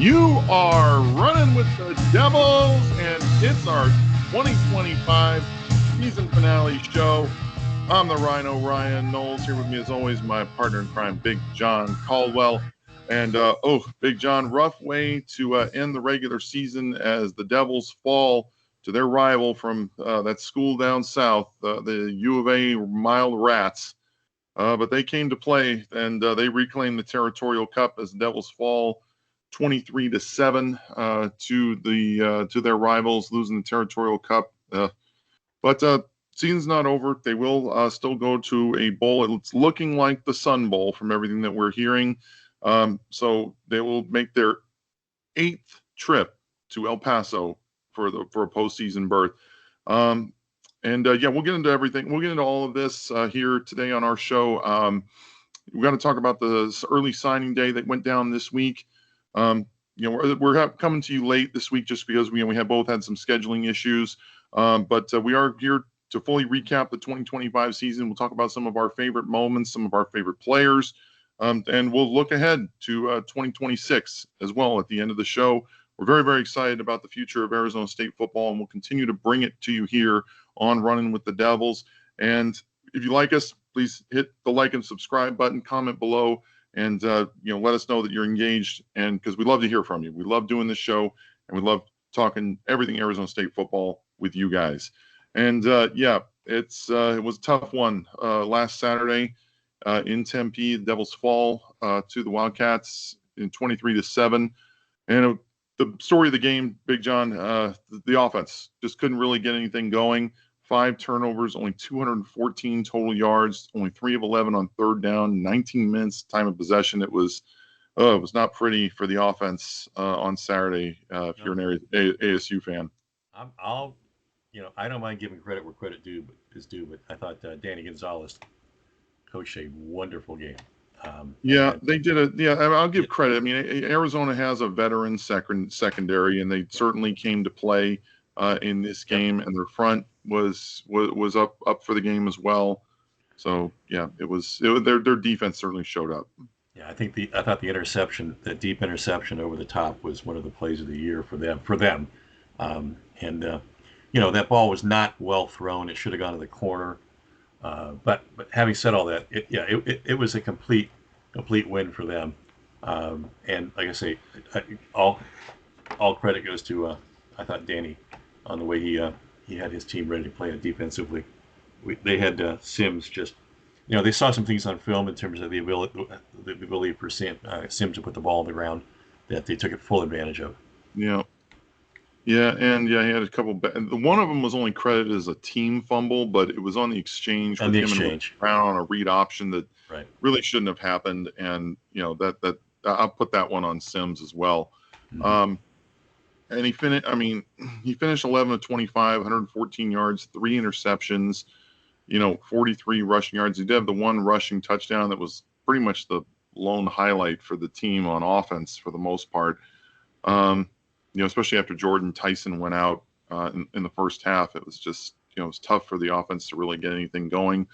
You are running with the Devils, and it's our 2025 season finale show. I'm the Rhino, Ryan Knowles. Here with me, as always, my partner in crime, Big John Caldwell. And, Big John, rough way to end the regular season as the Devils fall to their rival from that school down south, the U of A Mild Rats. But they came to play, and they reclaimed the Territorial Cup as the Devils fall 23-7 to their rivals, losing the Territorial Cup. But season's not over. They will still go to a bowl. It's looking like the Sun Bowl from everything that we're hearing. So they will make their 8th trip to El Paso for a postseason berth. We'll get into everything. We'll get into all of this here today on our show. We're going to talk about the early signing day that went down this week. We're coming to you late this week just because we have both had some scheduling issues. But we are here to fully recap the 2025 season. We'll talk about some of our favorite moments, some of our favorite players, and we'll look ahead to 2026 as well at the end of the show. We're very, very excited about the future of Arizona State football, and we'll continue to bring it to you here on Running with the Devils. And if you like us, please hit the like and subscribe button, comment below, and let us know that you're engaged. And because we love to hear from you, we love doing this show, and we love talking everything Arizona State football with you guys. And it was a tough one last Saturday in Tempe. The Devils fall to the Wildcats in 23-7, and the story of the game, Big John, the offense just couldn't really get anything going. 5 turnovers, only 214 total yards, only 3 of 11 on third down, 19 minutes time of possession. It was not pretty for the offense on Saturday. If you're an ASU fan, I don't mind giving credit where credit is due, but I thought Danny Gonzalez coached a wonderful game. They did it. Yeah, I'll give credit. I mean, Arizona has a veteran secondary, and they certainly came to play in this game, and their front was up for the game as well. So yeah, their defense certainly showed up. Yeah, I thought the interception, that deep interception over the top, was one of the plays of the year for them. That ball was not well thrown. It should have gone to the corner. But having said all that, it was a complete win for them. And like I say, all credit goes to I thought Danny on the way he had his team ready to play it defensively. They had Sims just, they saw some things on film in terms of the ability for Sims to put the ball on the ground that they took full advantage of. Yeah. Yeah, and he had a couple. One of them was only credited as a team fumble, but it was on the exchange with him and Brown on a read option that really shouldn't have happened. And that I'll put that one on Sims as well. Mm-hmm. And he finished 11 of 25, 114 yards, 3 interceptions, 43 rushing yards. He did have the one rushing touchdown that was pretty much the lone highlight for the team on offense for the most part. Especially after Jordan Tyson went out in the first half, it was just, it was tough for the offense to really get anything going.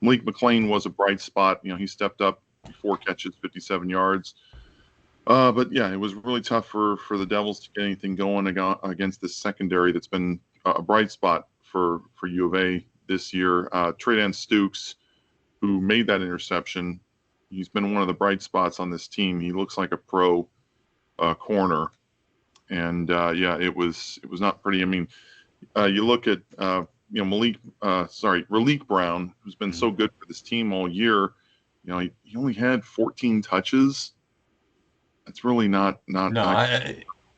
Malik McLean was a bright spot. He stepped up, 4 catches, 57 yards. But yeah, it was really tough for the Devils to get anything going against this secondary that's been a bright spot for U of A this year. Tredan Stukes, who made that interception, he's been one of the bright spots on this team. He looks like a pro corner. And it was not pretty. I mean, you look at Raleek Brown, who's been so good for this team all year. He only had 14 touches. That's really not. No,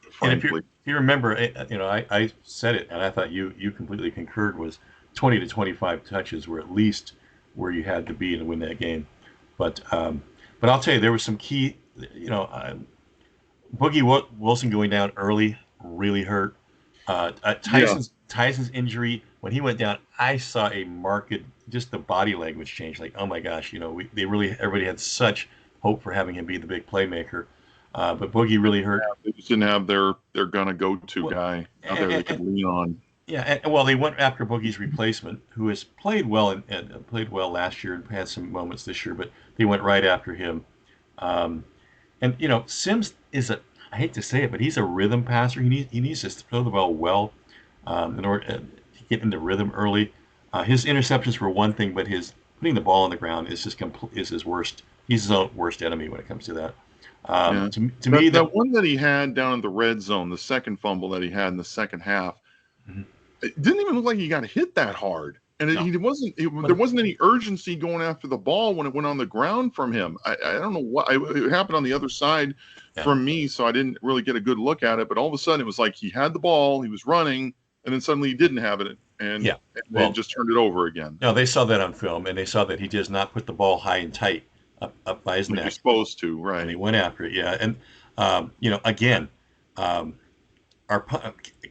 if you remember, I said it, and I thought you completely concurred. Was 20 to 25 touches were at least where you had to be to win that game. But I'll tell you, there was some key. Boogie Wilson going down early really hurt. Tyson's injury, when he went down, I saw a marked, just the body language change. Like, oh my gosh, everybody had such hope for having him be the big playmaker. But Boogie really hurt. Yeah, they just didn't have their gonna go-to guy out there they could lean on. Yeah, they went after Boogie's replacement, who has played well and played well last year and had some moments this year, but they went right after him. Sims is I hate to say it, but he's a rhythm passer. He needs to throw the ball well in order to get into rhythm early. His interceptions were one thing, but his putting the ball on the ground is just is his worst. He's his own worst enemy when it comes to that. Yeah. To me, That one that he had down in the red zone, the second fumble that he had in the second half, Mhm. it didn't even look like he got hit that hard. And No, there wasn't any urgency going after the ball when it went on the ground from him. I don't know what it happened on the other side yeah, from me, so I didn't really get a good look at it. But all of a sudden, it was like he had the ball, he was running, and then suddenly he didn't have it, and yeah. they Well, just turned it over again, no, they saw that on film, and they saw that he does not put the ball high and tight up by his like you're neck, supposed to, and they right? went after it. Yeah, and again, um, our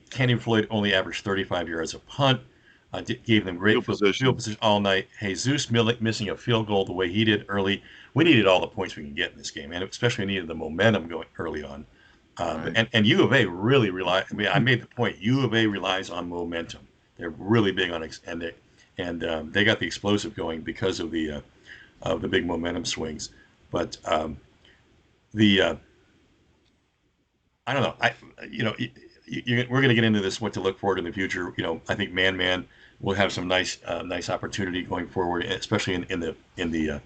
Kenny Floyd only averaged 35 yards a punt. Gave them great Field field position, position all night. Jesus Millet missing a field goal the way he did early. We needed all the points we can get in this game, and especially needed the momentum going early on. right? And U of A really rely. I mean, I made the point. U of A relies on momentum. They're really big on they got the explosive going because of the big momentum swings. But the I don't know. We're going to get into this. What to look forward in the future. I think man will have some nice opportunity going forward, especially in the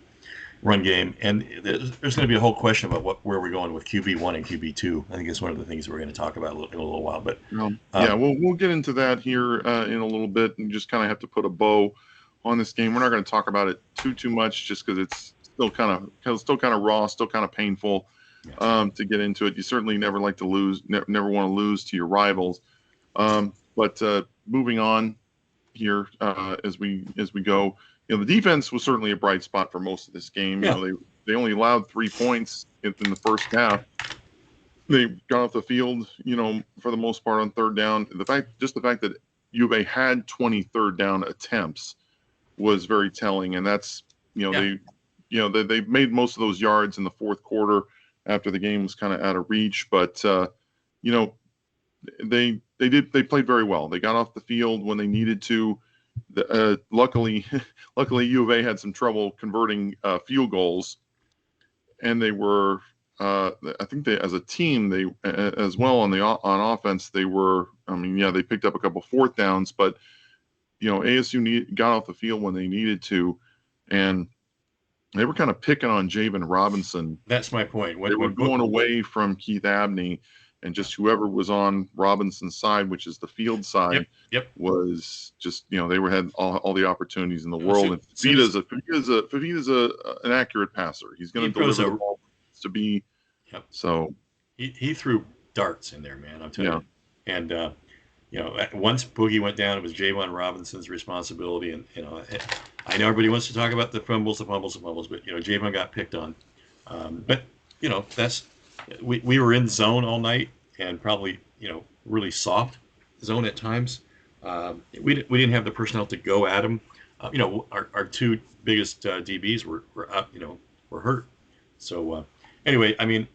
run game. And there's going to be a whole question about where we're going with QB1 and QB2. I think it's one of the things we're going to talk about in a little while. But Yeah, um, we'll get into that here in a little bit, and just kind of have to put a bow on this game. We're not going to talk about it too much, just because it's still kind of raw, still kind of painful yeah, to get into it. You certainly never like to lose, never want to lose to your rivals. But moving on here as we go, the defense was certainly a bright spot for most of this game. yeah, They only allowed 3 points in the first half. They got off the field, for the most part on third down. The fact that U of A had 20 third down attempts was very telling, and that's yeah, they made most of those yards in the fourth quarter after the game was kind of out of reach, but you know they played very well. They got off the field when they needed to. Luckily, luckily U of A had some trouble converting field goals, and they were I think they as a team they as well on offense they were. I mean, yeah, they picked up a couple fourth downs, but ASU got off the field when they needed to, and they were kind of picking on Javen Robinson. that's my point. They were When Book, going away from Keith Abney, and yeah, just whoever was on Robinson's side, which is the field yep, side, yep. was just they had all the opportunities in the As world. soon, And as soon as Fafita's an accurate passer. He's he going to throws deliver the a, ball to be. yep, So he threw darts in there, man. I'm telling yeah, you. And once Boogie went down, it was Javon Robinson's responsibility. And I know everybody wants to talk about the fumbles, but Javon got picked on. But that's we were in zone all night and probably really soft zone at times. We didn't have the personnel to go at him. Our two biggest DBs were up, were hurt. So anyway, I mean,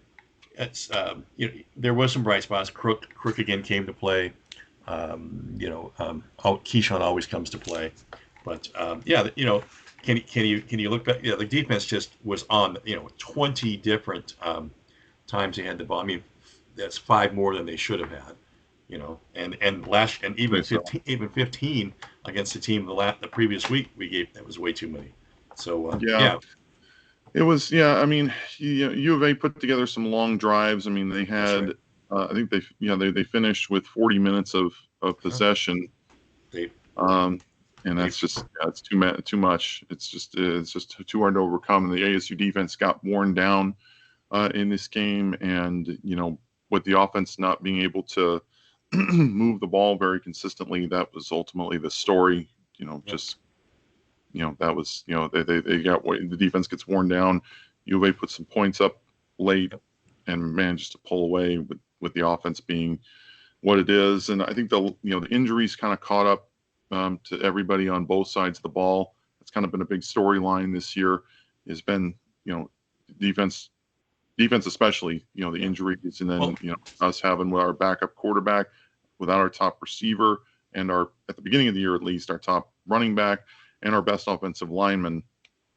there was some bright spots. Crook again came to play. Keyshawn always comes to play, but can you look back? Yeah, the defense just was on 20 different times they had the ball. I mean, that's 5 more than they should have had. And even so 15 against the team the previous week we gave, that was way too many. So yeah. yeah, It was, yeah. I mean, U of A put together some long drives. I mean, they that's had, right. I think they finished with 40 minutes of Yeah. possession, They um, and they that's just it's too much. It's just too hard to overcome. And the ASU defense got worn down in this game, and with the offense not being able to move the ball very consistently, that was ultimately the story. Yep. Just that was they got the defense gets worn down. U of A put some points up late Yep. and managed to pull away with the offense being what it is. And I think the injuries kind of caught up to everybody on both sides of the ball. It's kind of been a big storyline this year. Has been defense especially the Yeah. injuries, and then Well, us having our backup quarterback without our top receiver, and our at the beginning of the year at least our top running back and our best offensive lineman.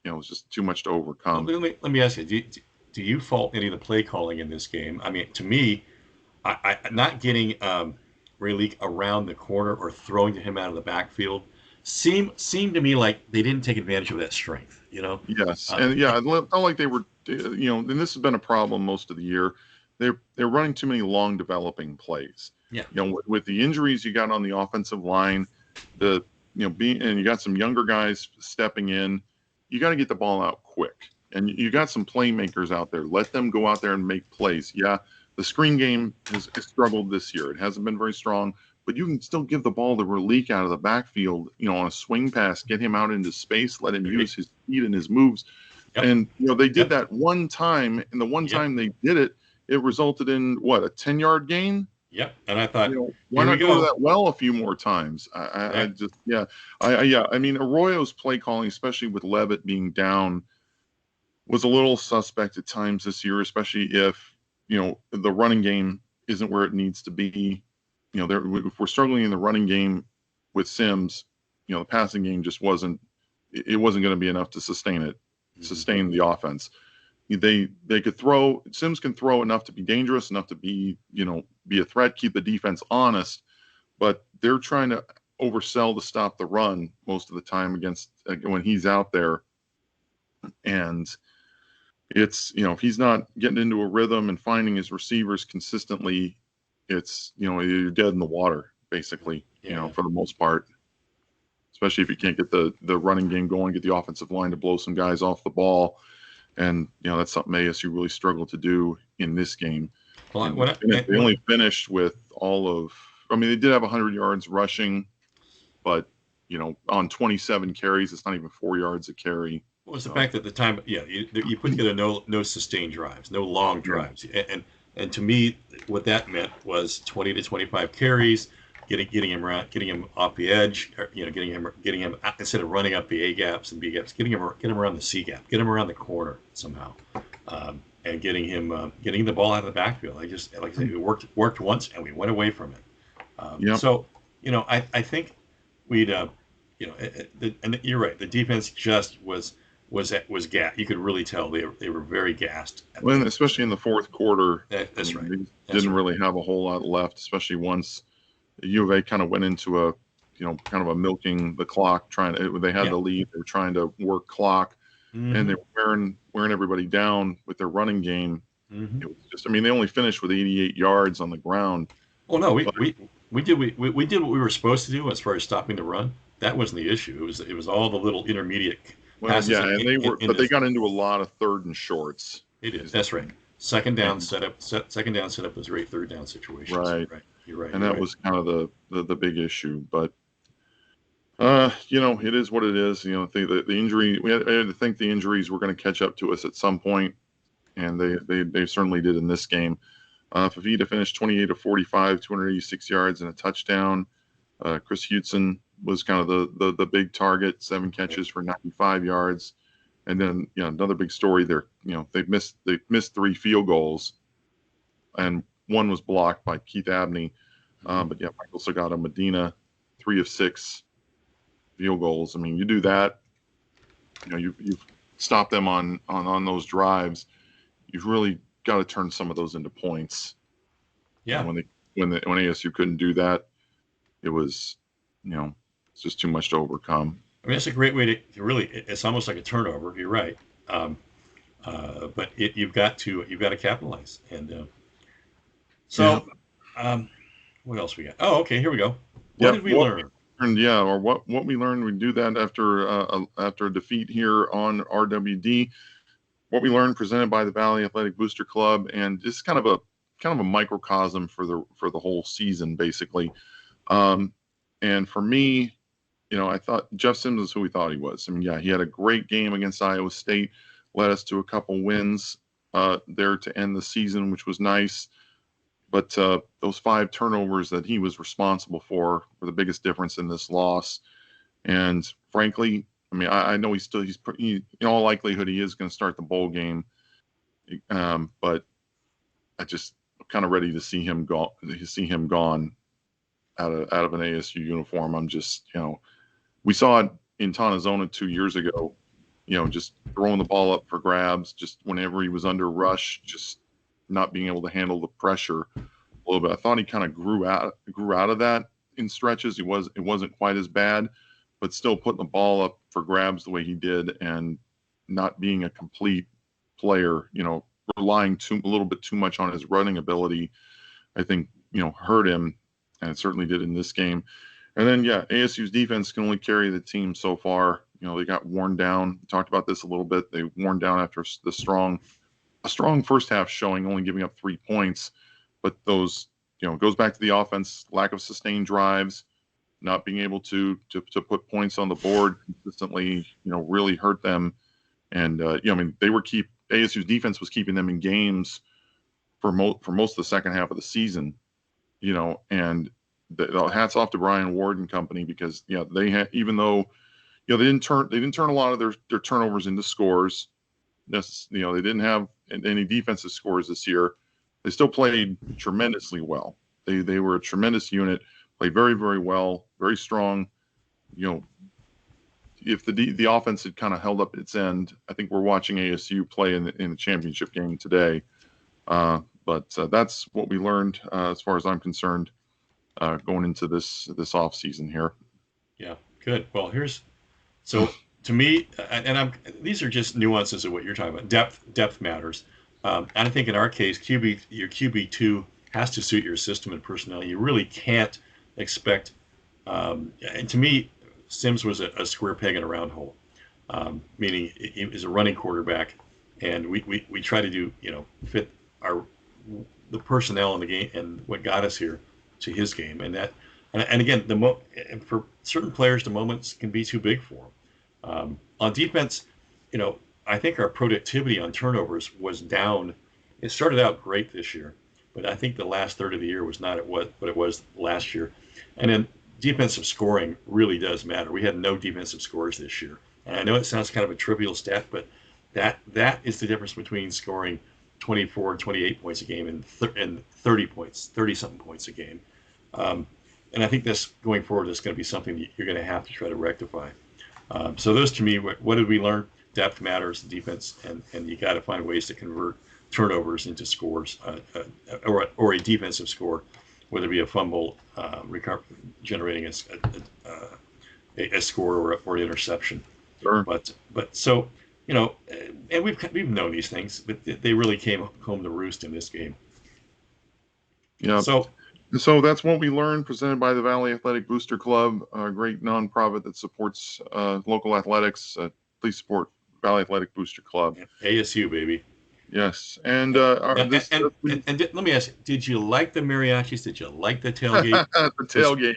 It was just too much to overcome. let me ask you. do you fault any of the play calling in this game? I mean, to me, not getting Rayleigh around the corner or throwing to him out of the backfield seemed to me like they didn't take advantage of that strength. Yes, Uh, and yeah, it felt like they were, and this has been a problem most of the year. They're running too many long developing plays. yeah, With the injuries you got on the offensive line, the being and you got some younger guys stepping in, you got to get the ball out quick, and you got some playmakers out there. Let them go out there and make plays. Yeah, the screen game has struggled this year. It hasn't been very strong, but you can still give the ball to Raleek out of the backfield, on a swing pass, get him out into space, let him use his speed and his moves. yep, And they did yep, that one time, and the one yep, time they did it, it resulted in what, a 10-yard gain? yep. And I thought, Why here we not go to go. that well a few more times? I Yeah, just, yeah, yeah. I mean, Arroyo's play calling, especially with Levitt being down, was a little suspect at times this year, especially if the running game isn't where it needs to be. If we're struggling in the running game with Sims, the passing game just wasn't. It wasn't going to be enough to sustain the offense. They could throw. Sims can throw enough to be dangerous, enough to be a threat, keep the defense honest, but they're trying to oversell to stop the run most of the time against when he's out there, and it's if he's not getting into a rhythm and finding his receivers consistently, it's you're dead in the water basically, yeah. for the most part, especially if you can't get the running game going, get the offensive line to blow some guys off the ball. And that's something ASU really struggled to do in this game. Well, And they only finished with I mean, they did have 100 yards rushing, but on 27 carries, it's not even 4 yards a carry. what was the fact that the time? Yeah, you put together no sustained drives, no long Yeah. drives, and to me, what that meant was 20 to 25 carries, getting him around, getting him off the edge, or, getting him instead of running up the A gaps and B gaps, get him around the C gap, get him around the corner somehow, and getting the ball out of the backfield. Like I said, it worked once, and we went away from it. Yep. So I think we'd and you're right. The defense just was gas. You could really tell they were very gassed. Well, especially in the fourth quarter, That's right. They didn't really have a whole lot left, especially once U of A kind of went into a, kind of a milking the clock, they had Yeah. the lead, they were trying to work clock, and they were wearing everybody down with their running game. Mm-hmm. It was just, I mean, they only finished with 88 yards on the ground. Well, no, But we did what we were supposed to do as far as stopping the run. That wasn't the issue. It was all the little intermediate passes. yeah, and they got into a lot of third and shorts. It is. That's right. Second down And, setup. Second down setup was great. Third down situations. right. Right. You're right. And You're that right. was kind of the big issue. But it is what it is. The injury, we had to think the injuries were going to catch up to us at some point, and they certainly did in this game. Fafita finished 28 of 45, 286 yards and a touchdown. Chris Hudson was kind of the big target, 7 catches for 95 yards. And then another big story there. They missed 3 field goals, and one was blocked by Keith Abney. But yeah, Michael Sagata Medina, 3 of 6 field goals. I mean, you do that, you've stopped them on those drives. You've really got to turn some of those into points. Yeah. When ASU couldn't do that, it was, it's just too much to overcome. I mean, that's a great way to really. It's almost like a turnover. You're right. But you've got to capitalize. And so, what else we got? Oh, okay. Here we go. What did we learn? What we learned. We do that after a defeat here on RWD. What we learned, presented by the Valley Athletic Booster Club, and it's kind of a microcosm for the whole season, basically. And for me, I thought Jeff Sims is who we thought he was. I mean, yeah, he had a great game against Iowa State, led us to a couple wins there to end the season, which was nice. But those 5 turnovers that he was responsible for were the biggest difference in this loss. And frankly, I mean, I know he's in all likelihood he is going to start the bowl game. But I just kind of ready to see him gone out of an ASU uniform. I'm just, we saw it in Tonazona 2 years ago. just throwing the ball up for grabs, just whenever he was under rush, just not being able to handle the pressure a little bit. I thought he kind of grew out of that in stretches. It wasn't quite as bad, but still putting the ball up for grabs the way he did and not being a complete player, relying a little bit too much on his running ability, I think, hurt him, and it certainly did in this game. And then, ASU's defense can only carry the team so far. They got worn down. We talked about this a little bit. They worn down after a strong first half showing, only giving up 3 points. But those, goes back to the offense, lack of sustained drives, not being able to put points on the board consistently, really hurt them. And ASU's defense was keeping them in games for most of the second half of the season, and hats off to Brian Ward and company, because they had, even though they didn't turn a lot of their turnovers into scores. They didn't have any defensive scores this year. They still played tremendously well. They were a tremendous unit, played very, very well, very strong. If the offense had kind of held up its end, I think we're watching ASU play in the championship game today. But that's what we learned as far as I'm concerned going into this off season here. Yeah, good. Well, so to me, and these are just nuances of what you're talking about. Depth matters, and I think in our case, your QB2 has to suit your system and personnel. You really can't expect. And to me, Sims was a square peg in a round hole, meaning he was a running quarterback, and we try to do fit the personnel in the game and what got us here to his game, and again for certain players the moments can be too big for them. On defense, I think our productivity on turnovers was down. It started out great this year, but I think the last third of the year was not at what it was last year. And then defensive scoring really does matter. We had no defensive scores this year. And I know it sounds kind of a trivial stat, but that is the difference between scoring 24 and 28 points a game and 30-something points a game. And I think this going forward is going to be something that you're going to have to try to rectify. So those, to me, what did we learn? Depth matters, defense, and you got to find ways to convert turnovers into scores, or a defensive score, whether it be a fumble, generating a score or an interception. Sure. But so and we've known these things, but they really came home to roost in this game. Yeah. So that's what we learned, presented by the Valley Athletic Booster Club, a great nonprofit that supports local athletics. Please support Valley Athletic Booster Club. ASU, baby. Yes. And let me ask you, did you like the mariachis? Did you like the tailgate? The tailgate.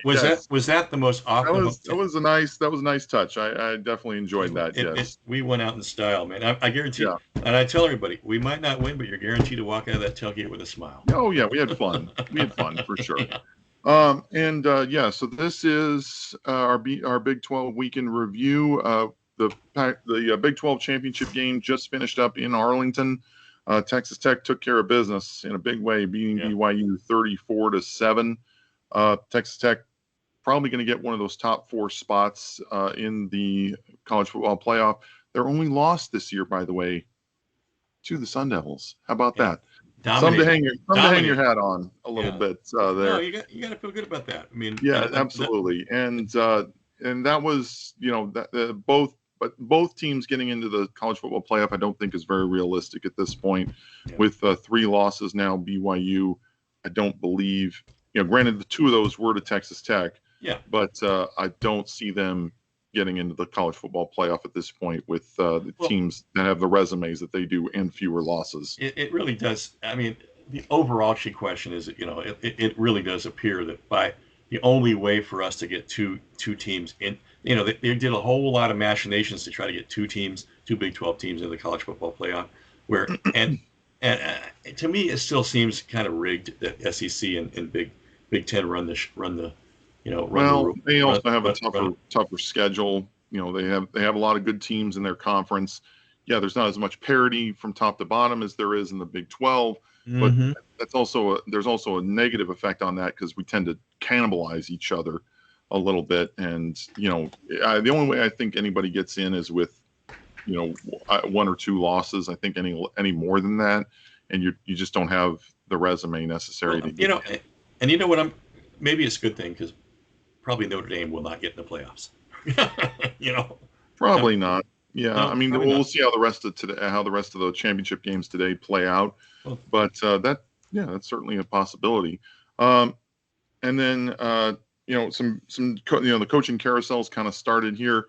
Was that the most awesome? That was a nice touch. I definitely enjoyed that. Yes. We went out in style, man. I guarantee. Yeah. And I tell everybody, we might not win, but you're guaranteed to walk out of that tailgate with a smile. Oh yeah, we had fun. For sure. Yeah. So this is our Big 12 weekend review. The Big 12 championship game just finished up in Arlington. Texas Tech took care of business in a big way, beating BYU 34-7. Texas Tech probably going to get one of those top 4 spots in the college football playoff. Their only loss this year, by the way, to the Sun Devils. How about that? Something to hang your hat on a little bit there. No, you got to feel good about that. I mean, absolutely. And that was both teams getting into the college football playoff, I don't think is very realistic at this point. Yeah. With 3 losses now, BYU, I don't believe, granted the 2 of those were to Texas Tech. Yeah. But I don't see them getting into the college football playoff at this point with the teams that have the resumes that they do and fewer losses. It really does. I mean, the overarching question is, it really does appear that by the only way for us to get two teams in, they did a whole lot of machinations to try to get 2 Big 12 teams in the college football playoff, where and to me it still seems kind of rigged that SEC and Big 10 run the. They also have a tougher schedule. They have a lot of good teams in their conference. Yeah, there's not as much parity from top to bottom as there is in the Big 12, but there's also a negative effect on that because we tend to cannibalize each other a little bit. And the only way I think anybody gets in is with one or two losses. I think any more than that, and you just don't have the resume necessary Well, to get. and you know what? Maybe it's a good thing because probably Notre Dame will not get in the playoffs. you know, um, Probably not. Yeah, I no, mean, probably we'll not. see how the rest of the championship games today play out. Well, But that's certainly a possibility. Um, and then the coaching carousels kind of started here.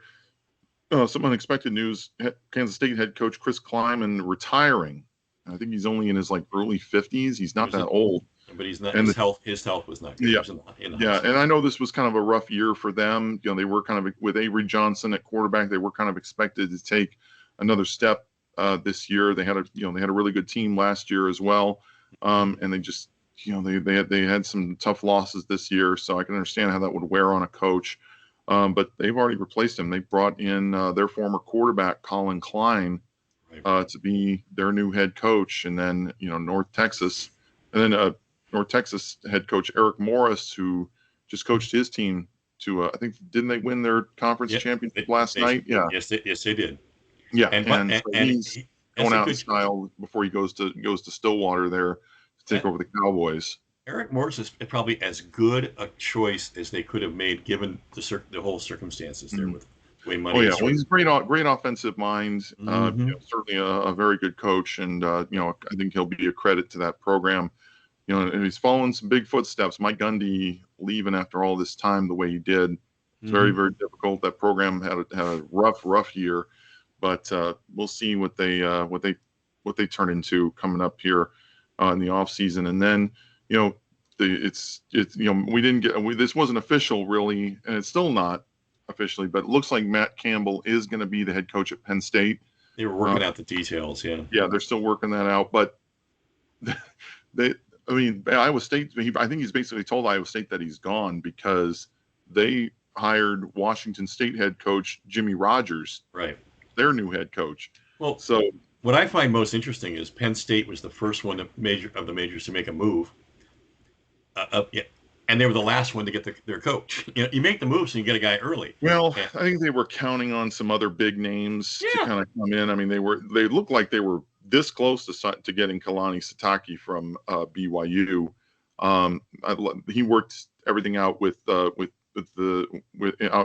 Some unexpected news: Kansas State head coach Chris Kleiman retiring. I think he's only in his early 50s. He's he not was that old. but he's not. And His health was not good. He yeah, was in the yeah, and hospital. I know this was kind of a rough year for them. They were kind of with Avery Johnson at quarterback. They were kind of expected to take another step this year. They had a really good team last year as well, and they just they had some tough losses this year. So I can understand how that would wear on a coach. But they've already replaced him. They brought in their former quarterback Colin Klein Right. to be their new head coach, and then North Texas, and then North Texas head coach Eric Morris, who just coached his team to I think didn't they win their conference Yeah, championship last they night? Yeah, yes they did. yeah, And and so he's that's going a out in good. style before he goes to Stillwater there to take That over the Cowboys. Eric Morris is probably as good a choice as they could have made given the whole circumstances there Mhm. with the way Oh money yeah, is well sort he's of. great offensive mind. Mm-hmm. Certainly a very good coach, and I think he'll be a credit to that program. And he's following some big footsteps. Mike Gundy leaving after all this time the way he did, it's very, Mm-hmm. very difficult. That program had a rough year, but we'll see what they turn into coming up here in the off season. And then it's we didn't this wasn't official really, and it's still not officially, but it looks like Matt Campbell is going to be the head coach at Penn State. They were Uh, working out the details. Yeah. yeah, they're still working that out, but they, I mean, Iowa State. I think he's basically told Iowa State that he's gone because they hired Washington State head coach Jimmy Rogers, Right. their new head coach. Well, So what I find most interesting is Penn State was the first one of the majors to make a move. Yeah, and they were the last one to get their coach. You make the move so you get a guy early. well, And, I think they were counting on some other big names to yeah. kind of come in. I mean, they looked like they were this close to getting Kalani Sitake from BYU. He worked everything out with out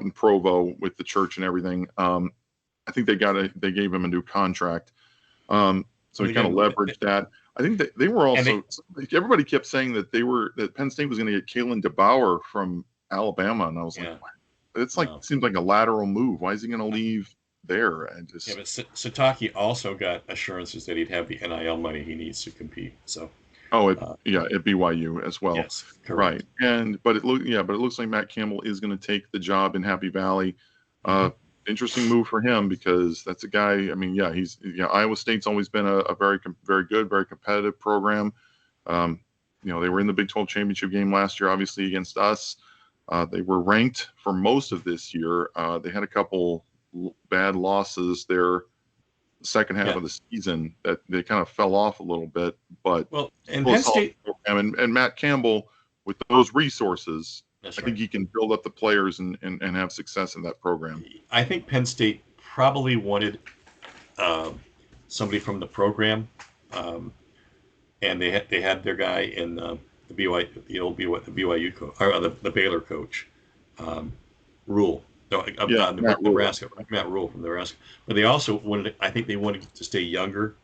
in Provo with the church and everything. I think they gave him a new contract. So he kind of leveraged that. I think that they were and also everybody kept saying that Penn State was going to get Kalen DeBauer from Alabama, and I was like, yeah. it's No. seems like a lateral move. Why is he going to leave there? And Yeah, just but Sataki also got assurances that he'd have the NIL money he needs to compete. So, uh, at BYU as well, yes, right? correct. But it looks like Matt Campbell is going to take the job in Happy Valley. Mm-hmm. Interesting move for him because that's a guy. I mean, Iowa State's always been a very very good, very competitive program. Um, they were in the Big 12 championship game last year, obviously against us. They were ranked for most of this year. They had a couple bad losses there second half Yeah. of the season that they kind of fell off a little bit, but Well, and still a Penn solid State. program. And Matt Campbell, with those resources, That's I think right. he can build up the players and have success in that program. I think Penn State probably wanted um, somebody from the program, um, and they had their guy in the BYU, the BYU coach, or the Baylor coach, um, Rule. No, Yeah, Matt Rhule. Nebraska, Matt Rule from Nebraska. But they also wanted, I think they wanted to stay younger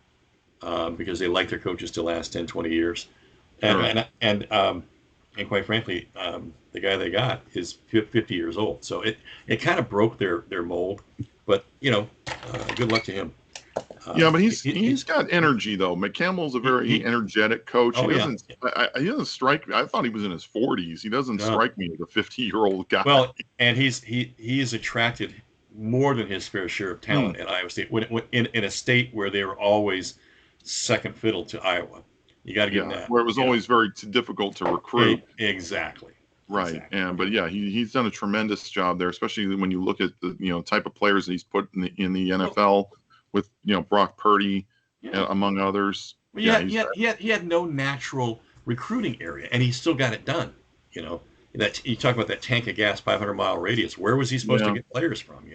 because they like their coaches to last 10, 20 years. Sure. And quite frankly, the guy they got is 50 years old. So it kind of broke their mold. But, good luck to him. Yeah, but he's got energy though. McCampbell's a very energetic coach. Oh, yeah. He doesn't strike me. I thought he was in his 40s. He doesn't No. strike me as a 50-year-old guy. Well, and he's attracted more than his fair share of talent at Iowa State. When in a state where they were always second fiddle to Iowa, you got to give him that. Where it was always very difficult to recruit. Exactly. Right. Exactly. And but yeah, he's done a tremendous job there, especially when you look at the type of players that he's put in the NFL with Brock Purdy Yeah. among others. Well, he had no natural recruiting area, and he still got it done. That you talk about that tank of gas, 500-mile radius. Where was he supposed to get players from?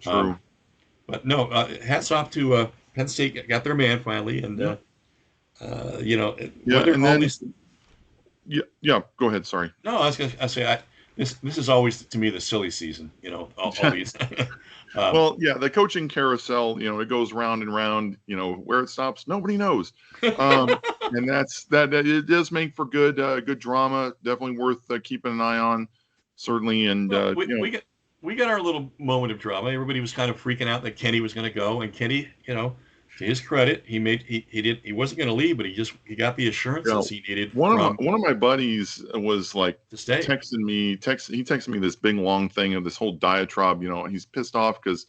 True. But no, hats off to Penn State got their man finally, and Yep. you know Yeah, whether and all then these. yeah. Go ahead. Sorry. No, I was going to say this is always to me the silly season. You know, all these. um, Well, yeah, the coaching carousel, it goes round and round. Where it stops, nobody knows. Um, and that it does make for good drama. Definitely worth keeping an eye on, certainly. And well, we got our little moment of drama. Everybody was kind of freaking out that Kenny was going to go, and Kenny, to his credit, he wasn't going to leave, but he got the assurances he needed from one of my buddies was like the state. he texted me this big long thing of this whole diatribe. He's pissed off because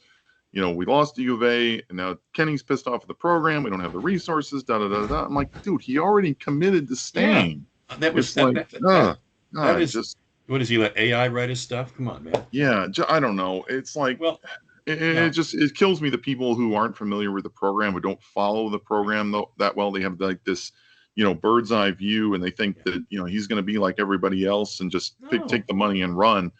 we lost to U of A, and now Kenny's pissed off at the program. We don't have the resources. Da da da da. I'm like, dude, he already committed to Yeah, staying. that was It's like, that God, is. just What does he let AI write his stuff? Come on, man. yeah, I don't know. It's like Well, it now just it kills me the people who aren't familiar with the program, who don't follow the program that well. They have like this, bird's eye view, and they think yeah. that he's going to be like everybody else and just No, take the money and run.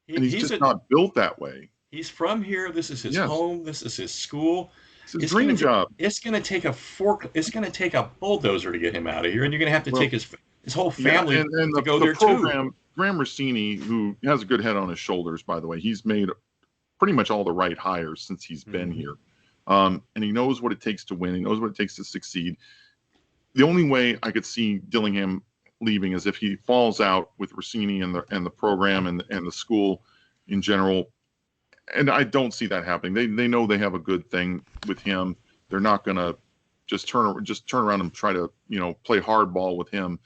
And he's he's just not built that way. he's from here. This is his Yes, home. This is his school. it's his It's gonna dream take job. it's gonna take a fork. It's gonna take a bulldozer to get him out of here, and you're gonna have to Well, take his whole yeah, family and to go the there too. program, Graham Rossini, who has a good head on his shoulders, by the way, he's made pretty much all the right hires since he's been Mm-hmm. here. And he knows what it takes to win. He knows what it takes to succeed. The only way I could see Dillingham leaving is if he falls out with Rossini and the program and the school in general. And I don't see that happening. They know they have a good thing with him. They're not gonna just turn around and try to play hardball with him.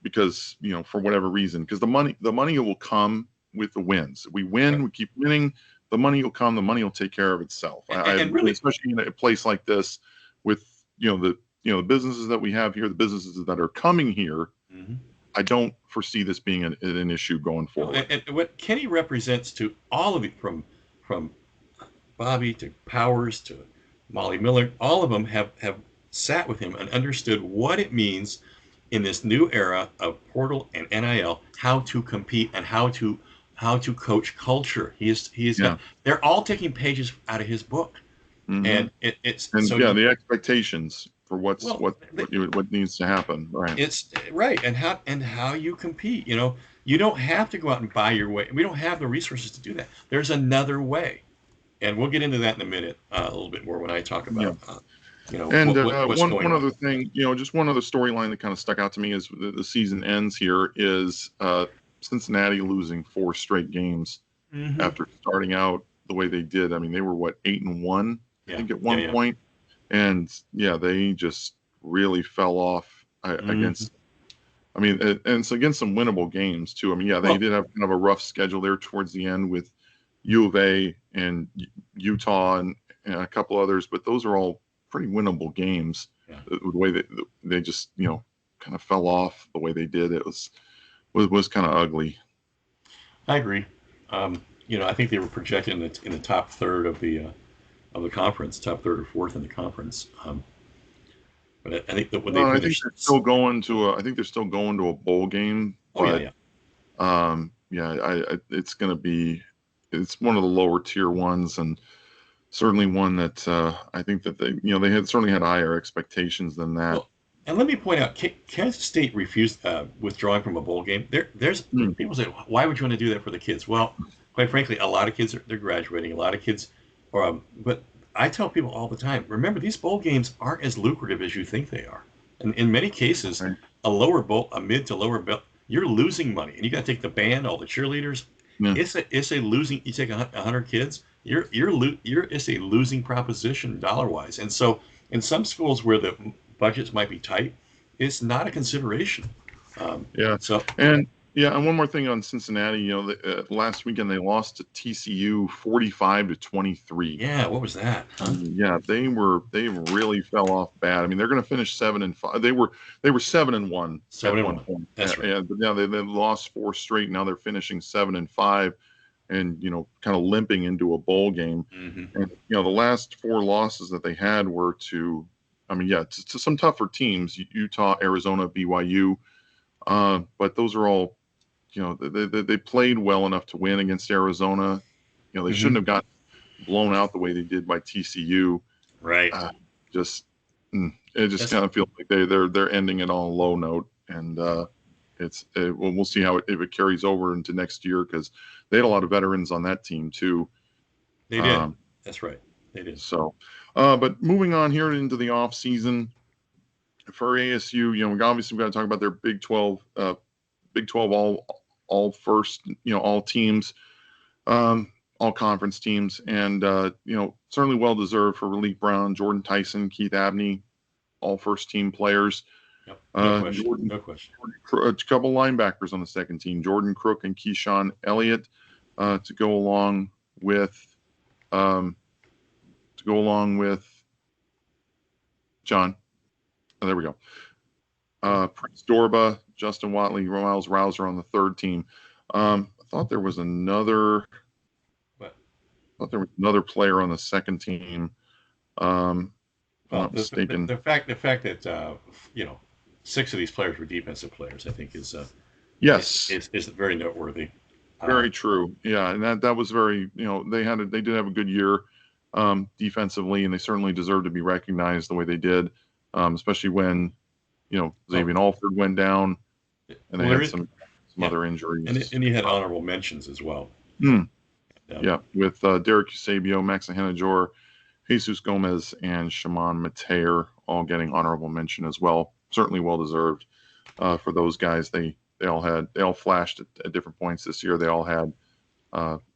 Because for whatever reason, because the money will come with the wins. We win, we keep winning. The money will come. The money will take care of itself. And really, Especially in a place like this, with the businesses that we have here, the businesses that are coming here. mm-hmm. I don't foresee this being an issue going No, forward. and what Kenny represents to all of it, from Bobby to Powers to Molly Miller, all of them have sat with him and understood what it means in this new era of portal and NIL, how to compete and how to coach culture. He's Yeah. got. They're all taking pages out of his book, Hmm. and it's And so yeah, the expectations for well. what needs to happen. Right. It's right, and how you compete. You don't have to go out and buy your way. We don't have the resources to do that. There's another way, and we'll get into that in a minute, a little bit more when I talk Yeah. about And what's going one on. other thing, just one other storyline that kind of stuck out to me is the season ends here is Cincinnati losing 4 straight games Hmm. after starting out the way they did. I mean, they were 8-1, I Yeah, think, at yeah, one yeah. point, and yeah, they just really fell off Hmm. against. I mean, and it's against some winnable games too. I mean, yeah, they Well, did have kind of a rough schedule there towards the end with U of A and Utah and a couple others, but those are all pretty winnable games. yeah, The way they just kind of fell off the way they did, it was kind of ugly. I agree. I think they were projected in the top third of the conference, top third or fourth in the conference. But I think that when they Well, I think finished, they're still going to a bowl game, oh yeah, but yeah. yeah, it's one of the lower tier ones, and certainly one that I think that they had certainly had higher expectations than that. Well, and let me point out, Kansas State refused withdrawing from a bowl game. There's Mm, people say, why would you want to do that for the kids? Well, quite frankly, a lot of kids they're graduating. A lot of kids, but I tell people all the time, remember these bowl games aren't as lucrative as you think they are. And in many cases, right. a mid to lower bowl, you're losing money, and you got to take the band, all the cheerleaders. Yeah, It's a losing. You take 100 kids, it's a losing proposition dollar wise. And so in some schools where the budgets might be tight, it's not a consideration. Um, yeah, so and yeah, and one more thing on Cincinnati. Last weekend they lost to TCU 45-23. yeah, what was that, huh? Yeah, they really fell off bad. I mean, they're going to finish 7-5. They were 7-1 at Seven and one one. point. That's right. Yeah, but now they lost 4 straight. Now they're finishing 7-5, and kind of limping into a bowl game. Hmm. And the last 4 losses that they had were to, I mean, yeah, to some tougher teams: Utah, Arizona, BYU. But those are all, they played well enough to win against Arizona. They Hmm. shouldn't have got. blown out the way they did by TCU. Right. Just it just That's kind of feels like they're ending it on a low note, and we'll see how if it carries over into next year, because they had a lot of veterans on that team too. they did. That's right. They did. So, but moving on here into the off season for ASU, we obviously got to talk about their Big 12, all first, all teams, all conference teams, and certainly well deserved for Raleek Brown, Jordan Tyson, Keith Abney, all first team players. Yep. No question. No question. A couple linebackers on the second team, Jordan Crook and Keyshawn Elliott, to go along with John. Oh, there we go. Prince Dorba, Justin Watley, Miles Rouser on the third team. I thought there was another. What? I thought there was another player on the second team. If I'm not mistaken. The fact that 6 of these players were defensive players, I think, is yes, is very noteworthy. Very true. Yeah, and that was very. They did have a good year defensively, and they certainly deserve to be recognized the way they did, especially when Xavier Alford went down, and they had some other injuries. And you had honorable mentions as well. Yeah, with Derek Eusebio, Max Ahenajor, Jesus Gomez, and Shimon Mateer all getting honorable mention as well. Certainly well deserved for those guys. They all flashed at different points this year. They all had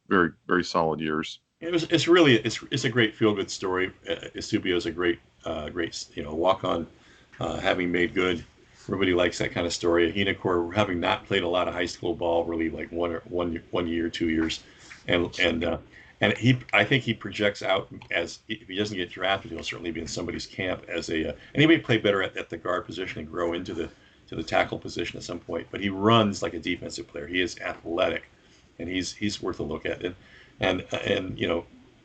very, very solid years. It's a great feel good story. Eusebio is a great walk on, having made good. Everybody likes that kind of story. Ahenajor, having not played a lot of high school ball, really like 1 year, 2 years, and I think he projects out as, if he doesn't get drafted, he'll certainly be in somebody's camp as and he may play better at the guard position and grow into the tackle position at some point. But he runs like a defensive player. He is athletic, and he's worth a look at. And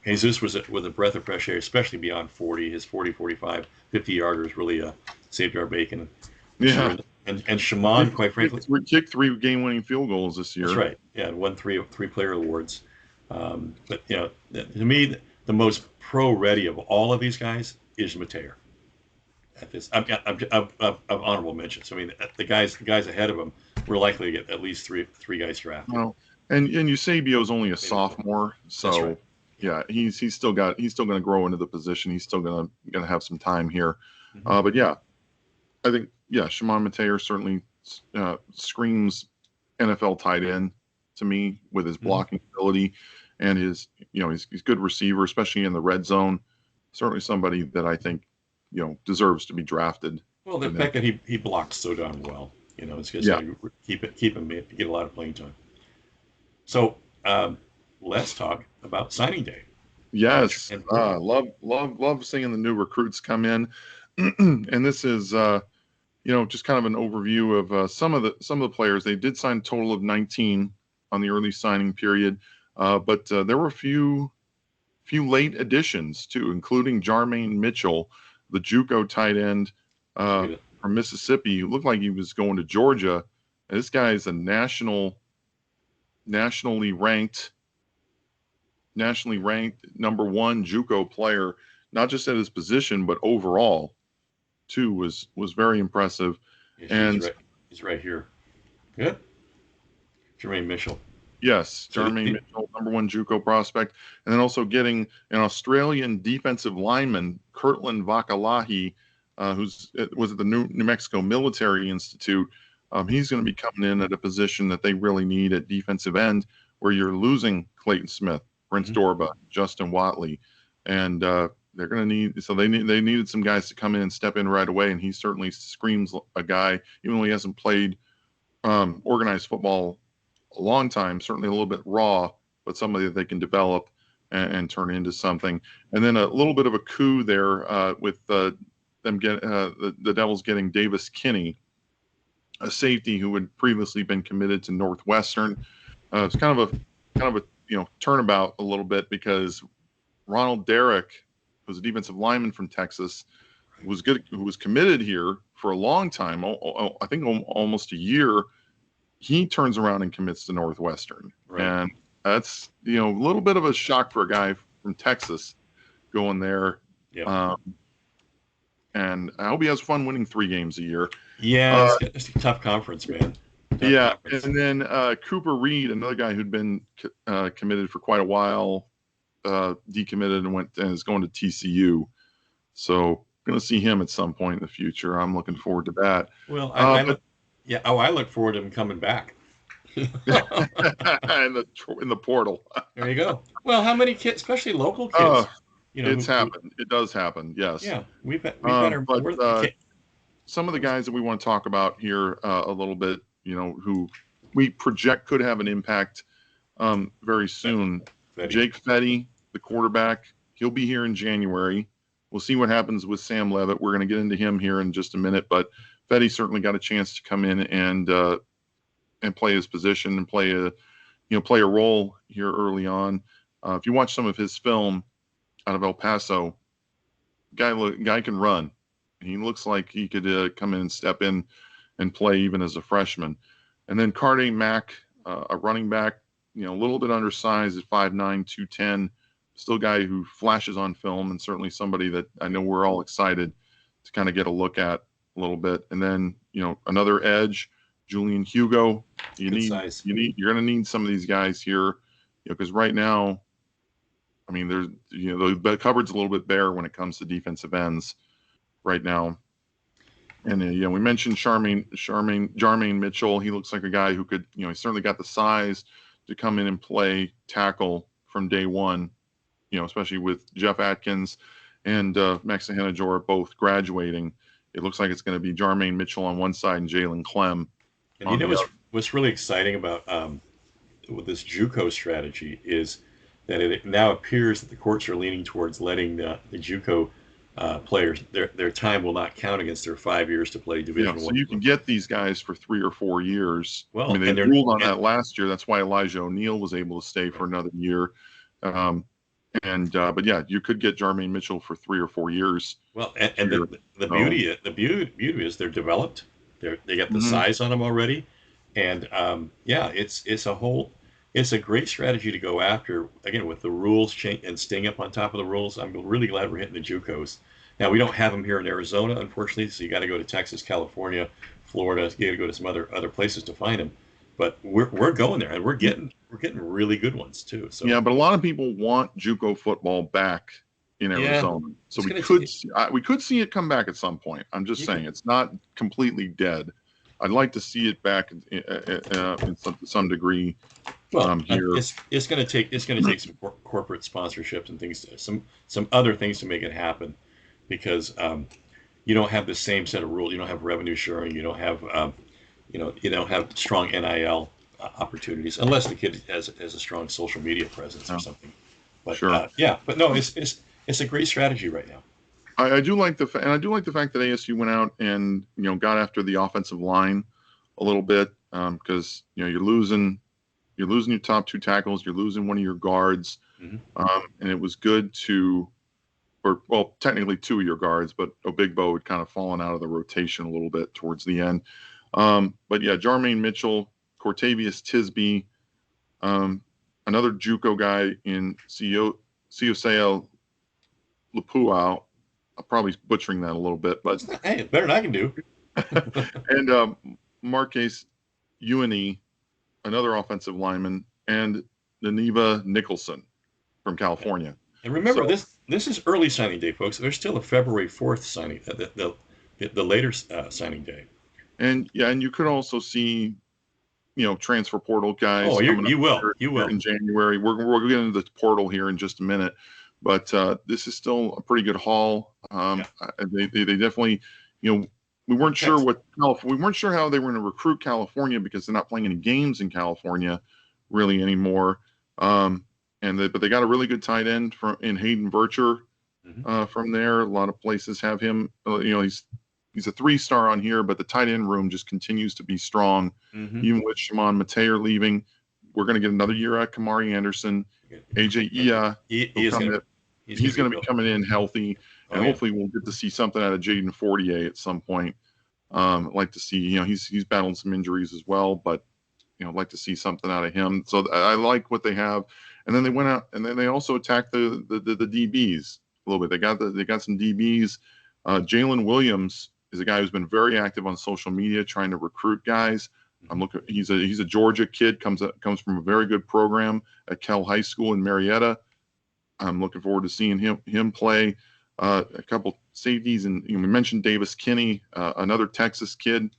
Jesus was a breath of fresh air, especially beyond 40. His 40, 45, 50 yarders really saved our bacon. Yeah. And Shimon, quite frankly, we kicked 3 game-winning field goals this year. That's right. Yeah, and won three player awards. But to me, the most pro-ready of all of these guys is Mateer. At this, I've honorable mentions. I mean, the guys ahead of him, we're likely to get at least three guys drafted. Well, and Eusebio is only a sophomore, so right. Yeah, he's still going to grow into the position. He's still going to have some time here. Mm-hmm. But yeah, I think Shimon Mateer certainly screams NFL tight end to me, with his blocking ability and his he's good receiver, especially in the red zone. Certainly somebody that I think deserves to be drafted. Well, the fact that he blocks so darn well, it's just keep him get a lot of playing time. So let's talk about signing day. Yes, love seeing the new recruits come in, and this is just kind of an overview of some of the players. They did sign a total of 19 on the early signing period, but there were a few late additions too, including Jermaine Mitchell, the JUCO tight end from Mississippi, who looked like he was going to Georgia. This guy is a nationally ranked number 1 JUCO player, not just at his position but overall too. Was very impressive. And he's right here. Good. Jermaine Mitchell. Yes, Jermaine Mitchell, number 1 JUCO prospect, and then also getting an Australian defensive lineman, Kirtland Vakalahi, was at the New Mexico Military Institute. He's going to be coming in at a position that they really need at defensive end, where you're losing Clayton Smith, Prince Dorba, Justin Watley, and they're going to need. So they needed some guys to come in and step in right away, and he certainly screams a guy, even though he hasn't played organized football a long time, certainly a little bit raw, but somebody that they can develop and turn into something. And then a little bit of a coup there with them the Devils getting Davis Kinney, a safety who had previously been committed to Northwestern. It's kind of a turnabout a little bit, because Ronald Derrick, who's a defensive lineman from Texas, who was committed here for a long time, I think almost a year. He turns around and commits to Northwestern, right. And that's a little bit of a shock for a guy from Texas going there. Yeah. And I hope he has fun winning 3 games a year. Yeah, it's a tough conference, man. Tough Yeah, conference. and then Cooper Reed, another guy who'd been committed for quite a while, decommitted and is going to TCU. So going to see him at some point in the future. I'm looking forward to that. Well, I look, yeah. Oh, I look forward to him coming back. in the portal. There you go. Well, how many kids, especially local kids, it's happened. It does happen. Yes. Yeah, we've had our. Some of the guys that we want to talk about here a little bit, who we project could have an impact very soon. Fetty. Jake Fetty, the quarterback, he'll be here in January. We'll see what happens with Sam Levitt. We're going to get into him here in just a minute, but Fetty certainly got a chance to come in and play his position and play a role here early on. If you watch some of his film out of El Paso, guy can run. He looks like he could come in and step in and play even as a freshman. And then Carde Mack, a running back, a little bit undersized at 5'9", 210, still a guy who flashes on film and certainly somebody that I know we're all excited to kind of get a look at a little bit. And then, another edge, Julian Hugo. You're going to need some of these guys here, because right now, I mean, there's, the cupboard's a little bit bare when it comes to defensive ends right now. And, we mentioned Jermaine Mitchell. He looks like a guy who could, he certainly got the size to come in and play tackle from day one, especially with Jeff Atkins and Max Henajor both graduating. It looks like it's going to be Jermaine Mitchell on one side and Jalen Clem. And what's really exciting about with this JUCO strategy is that it now appears that the courts are leaning towards letting the JUCO players, their time will not count against their 5 years to play Division I. So you can get these guys for 3 or 4 years. Well, I mean, they ruled on that last year. That's why Elijah O'Neal was able to stay for another year. But yeah, you could get Jermaine Mitchell for 3 or 4 years. Well, and the beauty is they're developed. They got the size on them already, and it's a great strategy to go after, again, with the rules change and staying up on top of the rules. I'm really glad we're hitting the JUCOs. Now, we don't have them here in Arizona, unfortunately, so you got to go to Texas, California, Florida. You got to go to some other places to find them. But we're going there, and we're getting really good ones too. So yeah, but a lot of people want JUCO football back in Arizona, so we could see it come back at some point. I'm just saying it's not completely dead. I'd like to see it back in some degree. Well, here it's going to take some corporate sponsorships and things, some other things to make it happen, because you don't have the same set of rules. You don't have revenue sharing. You don't have you don't have strong NIL opportunities unless the kid has a strong social media presence or something. But sure. But no, it's a great strategy right now. I do like the fact that ASU went out and got after the offensive line a little bit, because you're losing your top 2 tackles, you're losing one of your guards, and it was good technically 2 of your guards, but Obigbo had kind of fallen out of the rotation a little bit towards the end. But yeah, Jermaine Mitchell, Cortavius Tisby, another JUCO guy in Cioseo Lapuao. I'm probably butchering that a little bit, but hey, it's better than I can do. And Marquez Uni, another offensive lineman, and Naniva Nicholson from California. And remember, this is early signing day, folks. There's still a February 4th signing, the later signing day. And you could also see, transfer portal guys. Oh, you will in January. We're getting into the portal here in just a minute, but this is still a pretty good haul. They definitely, we weren't sure how they were going to recruit California because they're not playing any games in California really anymore. But they got a really good tight end in Hayden Bircher from there. A lot of places have him. He's a 3-star on here, but the tight end room just continues to be strong. Even with Shimon Mateer leaving, we're going to get another year at Kamari Anderson. AJ Ia, he's going to be coming in healthy, and hopefully we'll get to see something out of Jaden Fortier at some point. I'd like to see, he's battled some injuries as well, but I'd like to see something out of him. So I like what they have. And then they went out and then they also attacked the DBs a little bit. They got some DBs. Jalen Williams is a guy who's been very active on social media trying to recruit guys. I'm looking. He's a Georgia kid. Comes from a very good program at Kell High School in Marietta. I'm looking forward to seeing him play. A couple safeties, and we mentioned Davis Kinney, another Texas kid,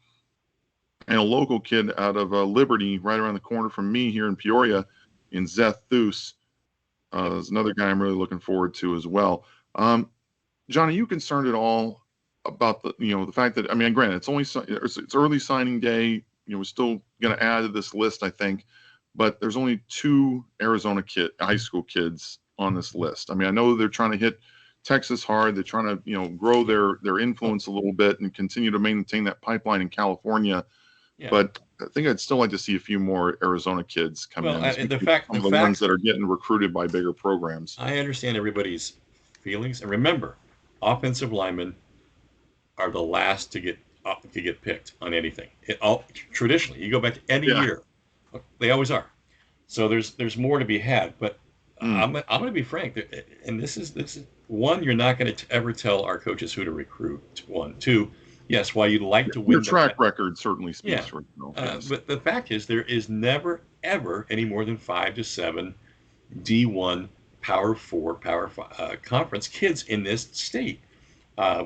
and a local kid out of Liberty, right around the corner from me here in Peoria, in Zeth Thus. There's another guy I'm really looking forward to as well. John, are you concerned at all about the fact that, I mean, granted, it's early signing day. We're still going to add to this list, I think, but there's only 2 Arizona high school kids on this list. I mean, I know they're trying to hit Texas hard. They're trying to, grow their influence a little bit and continue to maintain that pipeline in California. Yeah. But I think I'd still like to see a few more Arizona kids come in. And the ones that are getting recruited by bigger programs. I understand everybody's feelings, and remember, offensive linemen are the last to get picked on anything. Traditionally, you go back to any year, they always are. So there's more to be had. But I'm going to be frank, and this is one, you're not going to ever tell our coaches who to recruit. 1, 2. Yes, while you'd like to win. Your track record certainly speaks for itself. Yes. But the fact is, there is never, ever any more than 5 to 7 D1, Power 4, Power 5 conference kids in this state.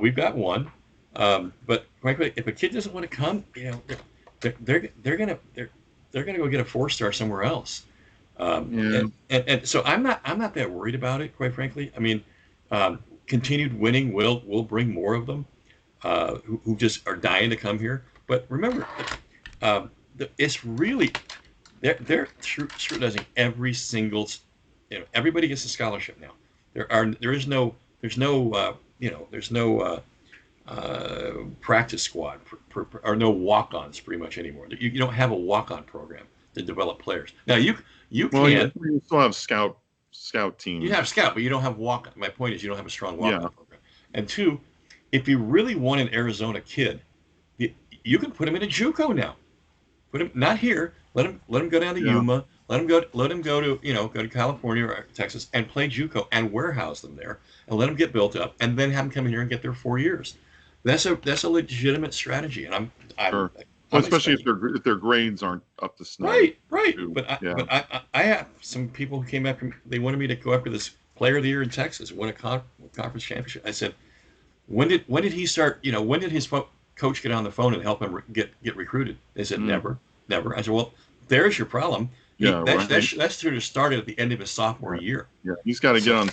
We've got one, but frankly, if a kid doesn't want to come, they're gonna go get a 4-star somewhere else. And so I'm not that worried about it, quite frankly. I mean, continued winning will bring more of them. Who just are dying to come here. But remember, it's really they're scrutinizing every single. Everybody gets a scholarship now. There's no practice squad or no walk-ons pretty much anymore. You don't have a walk-on program to develop players. Now you still have scout teams. You have scout, but you don't have walk-on. My point is you don't have a strong walk-on program. And 2. If you really want an Arizona kid, you can put him in a JUCO now. Put him not here. Let him go down to Yuma. Let him go to California or Texas and play JUCO and warehouse them there and let them get built up and then have them come in here and get their 4 years. That's a legitimate strategy, and I'm especially if their grades aren't up to snuff. Right. But I have some people who came after me. They wanted me to go after this player of the year in Texas, win a conference championship. I said, When did he start? When did his coach get on the phone and help him get recruited? They said never. I said, well, there's your problem. That's sort of started at the end of his sophomore year. Yeah, he's got to get on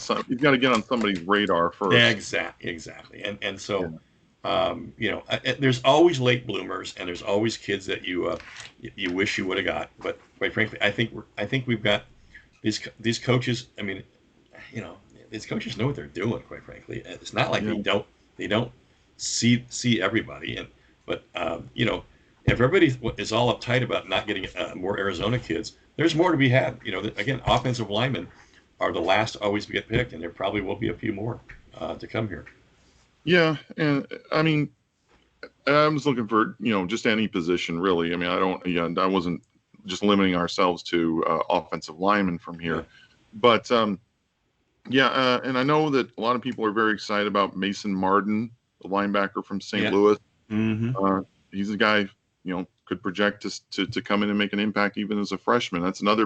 somebody's radar first. Yeah, exactly. And so, there's always late bloomers, and there's always kids that you wish you would have got. But quite frankly, I think we've got these coaches. I mean, these coaches know what they're doing. Quite frankly, it's not like they don't see everybody. But if everybody is all uptight about not getting more Arizona kids, there's more to be had. Again, offensive linemen are the last to always get picked, and there probably will be a few more to come here. Yeah, and I mean, I was looking for just any position really. I mean, I wasn't just limiting ourselves to offensive linemen from here, but and I know that a lot of people are very excited about Mason Martin, the linebacker from St. Louis. Mm-hmm. He's a guy could project to come in and make an impact even as a freshman. That's another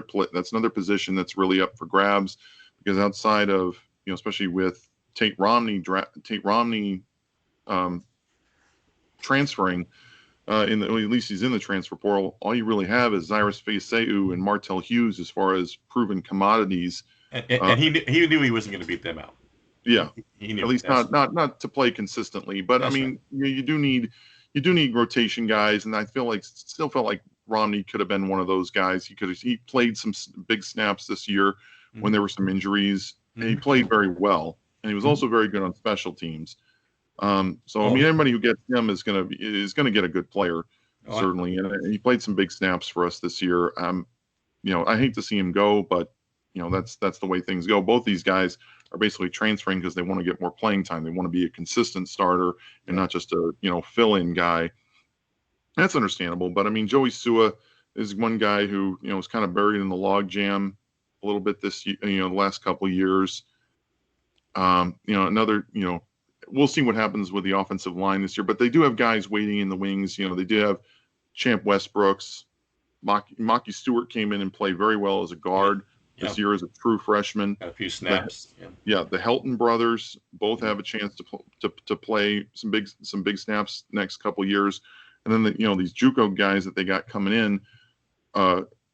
position that's really up for grabs, because outside of especially with Tate Romney transferring, at least he's in the transfer portal. All you really have is Cyrus Faiseu and Martell Hughes as far as proven commodities. And he knew he wasn't going to beat them out. Yeah, he knew, at least not to play consistently. But I mean, right. You do need rotation guys, and I still felt like Romney could have been one of those guys. He played some big snaps this year when there were some injuries, and he played very well. And he was also very good on special teams. I mean, everybody who gets him is going to get a good player, certainly. And he played some big snaps for us this year. I hate to see him go, but that's the way things go. Both these guys are basically transferring because they want to get more playing time. They want to be a consistent starter and not just a fill-in guy. That's understandable. But I mean, Joey Sua is one guy who is kind of buried in the log jam a little bit this year, the last couple of years. We'll see what happens with the offensive line this year, but they do have guys waiting in the wings. They do have Champ Westbrooks. Maki Stewart came in and played very well as a guard this year as a true freshman. Got a few snaps. The Helton brothers both have a chance to play some big snaps next couple years, and then these JUCO guys that they got coming in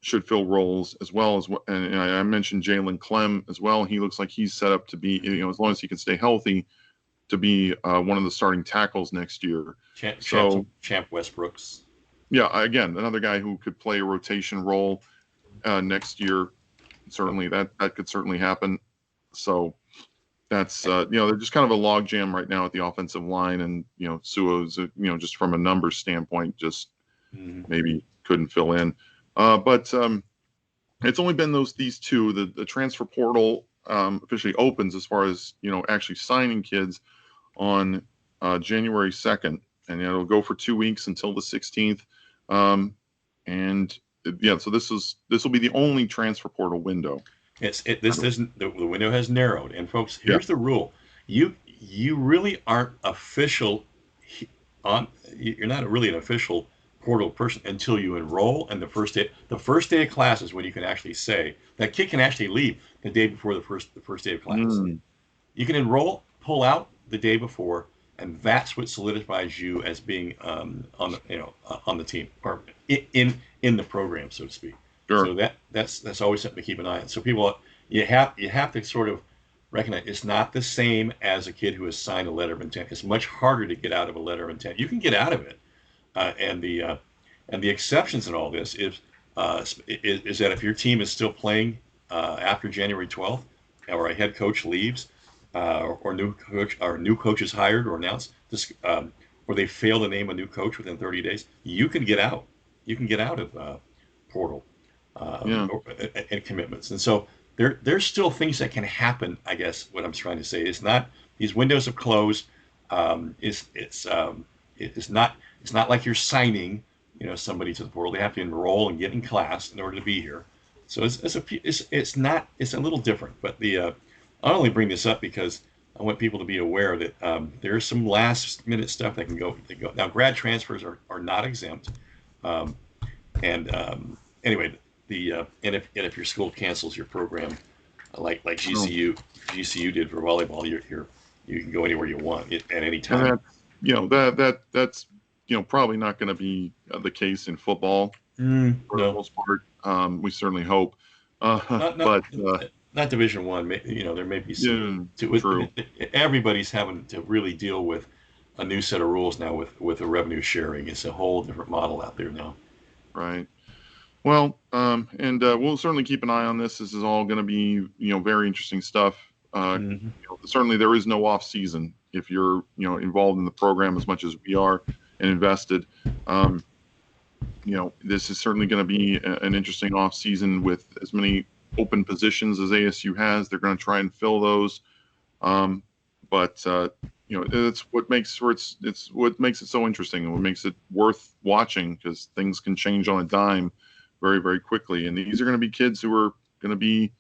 should fill roles as well as. And I mentioned Jalen Clem as well. He looks like he's set up to be, as long as he can stay healthy, to be one of the starting tackles next year. Champ Westbrooks. Yeah, again, another guy who could play a rotation role next year. Certainly, that could certainly happen. So that's they're just kind of a logjam right now at the offensive line, and Suo's just from a numbers standpoint, just maybe couldn't fill in. But it's only been these two. The transfer portal officially opens as far as actually signing kids on January 2nd, and it'll go for 2 weeks until the 16th. So this will be the only transfer portal window. The window has narrowed, and folks, here's the rule: you really aren't official you're not really an official portal person until you enroll, and the first day of class is when you can actually say that kid can actually leave the day before the first day of class. You can enroll, pull out the day before, and that's what solidifies you as being on the team or in the program, so to speak. Sure. So that's always something to keep an eye on. So people, you have to sort of recognize it's not the same as a kid who has signed a letter of intent. It's much harder to get out of a letter of intent. You can get out of it, and the exceptions in all this is that if your team is still playing after January 12th, or a head coach leaves, or new coach is hired or announced, or they fail to name a new coach within 30 days, you can get out. You can get out of portal and commitments. And so there's still things that can happen. I guess what I'm trying to say is not these windows have closed. It's not like you're signing somebody to the portal. They have to enroll and get in class in order to be here. So it's a little different. But I only bring this up because I want people to be aware that there's some last minute stuff that can go. Now, grad transfers are not exempt. Anyway, and if your school cancels your program, like GCU did for volleyball, you can go anywhere you want at any time. And that's probably not going to be the case in football for the most part. We certainly hope. Not Division I. There may be some. True. Everybody's having to really deal with a new set of rules now with the revenue sharing. It's a whole different model out there now. Right. Well, and we'll certainly keep an eye on this. This is all going to be, very interesting stuff. Certainly, there is no off season if you're, involved in the program as much as we are and invested. This is certainly going to be an interesting off season with as many open positions as ASU has. They're going to try and fill those. It's what makes it so interesting and what makes it worth watching, because things can change on a dime very, very quickly. And these are going to be kids who are going to be,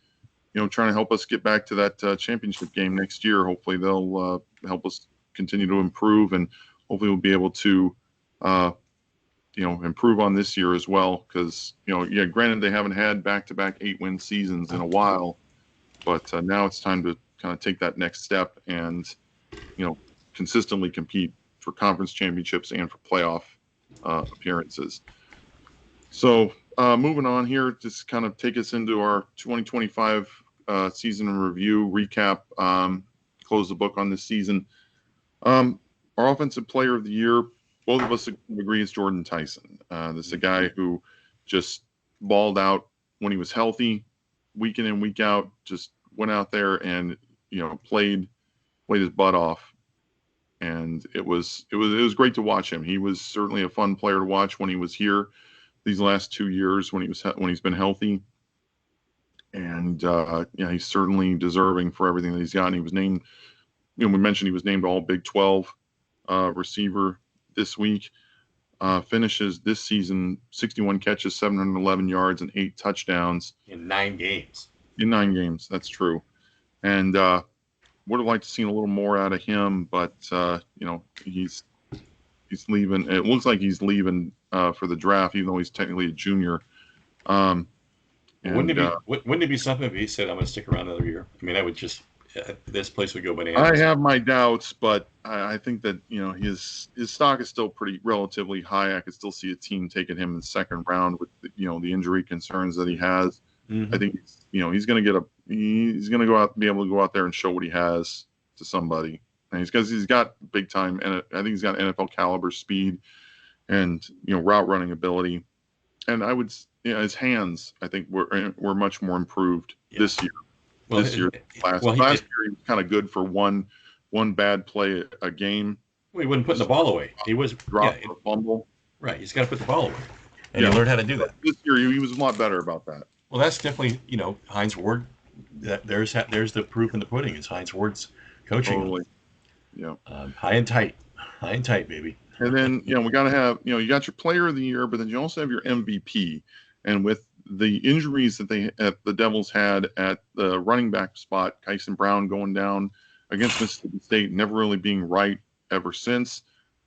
trying to help us get back to that championship game next year. Hopefully they'll help us continue to improve, and hopefully we'll be able to, improve on this year as well. Because, granted they haven't had back-to-back 8-win seasons in a while, but now it's time to kind of take that next step and, consistently compete for conference championships and for playoff appearances. So moving on here, just kind of take us into our 2025 season in review, recap, close the book on this season. Our offensive player of the year, both of us agree, is Jordan Tyson. This is a guy who just balled out when he was healthy, week in and week out, just went out there and, played his butt off. And it was great to watch him. He was certainly a fun player to watch when he was here these last 2 years when he's been healthy. And he's certainly deserving for everything that he's got. And he was named, we mentioned he was named All Big 12 receiver this week. Finishes this season 61 catches, 711 yards, and 8 touchdowns in 9 games. in 9 games. That's true. And would have liked to seen a little more out of him, but he's leaving. It looks like he's leaving for the draft, even though he's technically a junior. Um, Wouldn't it and be wouldn't it be something if he said, "I'm going to stick around another year"? I mean, that would just this place would go I bananas. have my doubts, but I think that his stock is still pretty relatively high. I could still see a team taking him in the second round with the injury concerns that he has. I Hmm. think he's going to go out, be able to go out there and show what he has to somebody. And he's got big time, and I think he's got NFL caliber speed and route running ability. And I would his hands I think were much more improved Yeah. this year. Well, This year, well, last year he was kind of good for one bad play a game, he wasn't putting the just ball away. He was, yeah, drop or fumble. right. He's got to put the ball away, and he Yeah, learned how to do that. this year he was a lot better about that. Well, that's definitely Heinz Ward. There's the proof in the pudding. Is Heinz Ward's coaching him. Totally. Yeah. High and tight, baby. And then, we got to have, you got your player of the year, but then you also have your MVP. And with the injuries that the Devils had at the running back spot, Kyson Brown going down against Mississippi State, never really being right ever since.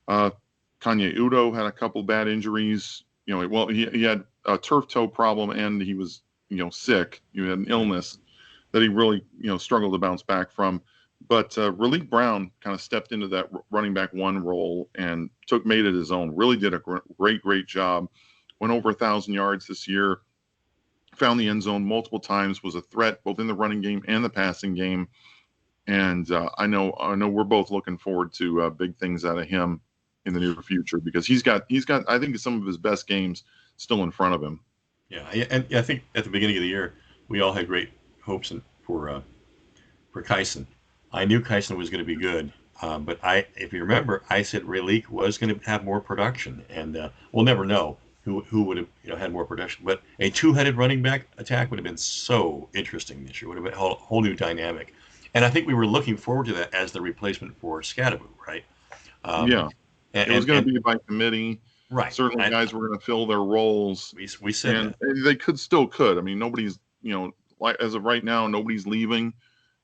Kanye Udo had a couple bad injuries. He had a turf toe problem and he was, sick. He had an illness that he really, struggled to bounce back from. But Raleek Brown kind of stepped into that running back one role and made it his own. Really did a great job. Went over 1,000 yards this year. Found the end zone multiple times. Was a threat both in the running game and the passing game. And I know we're both looking forward to big things out of him in the near future because he's got I think some of his best games still in front of him. Yeah, and I think at the beginning of the year we all had great hopes for Kyson. I knew Kyson was going to be good, but if you remember, I said Raleek was going to have more production, and we'll never know who would have had more production. But a two-headed running back attack would have been so interesting this year. Would have been a whole new dynamic, and I think we were looking forward to that as the replacement for Scadaboo, right? Yeah, it was going to be by committee. Right. Certainly, guys were going to fill their roles. We said and that. they could. I mean, nobody's like as of right now, nobody's leaving.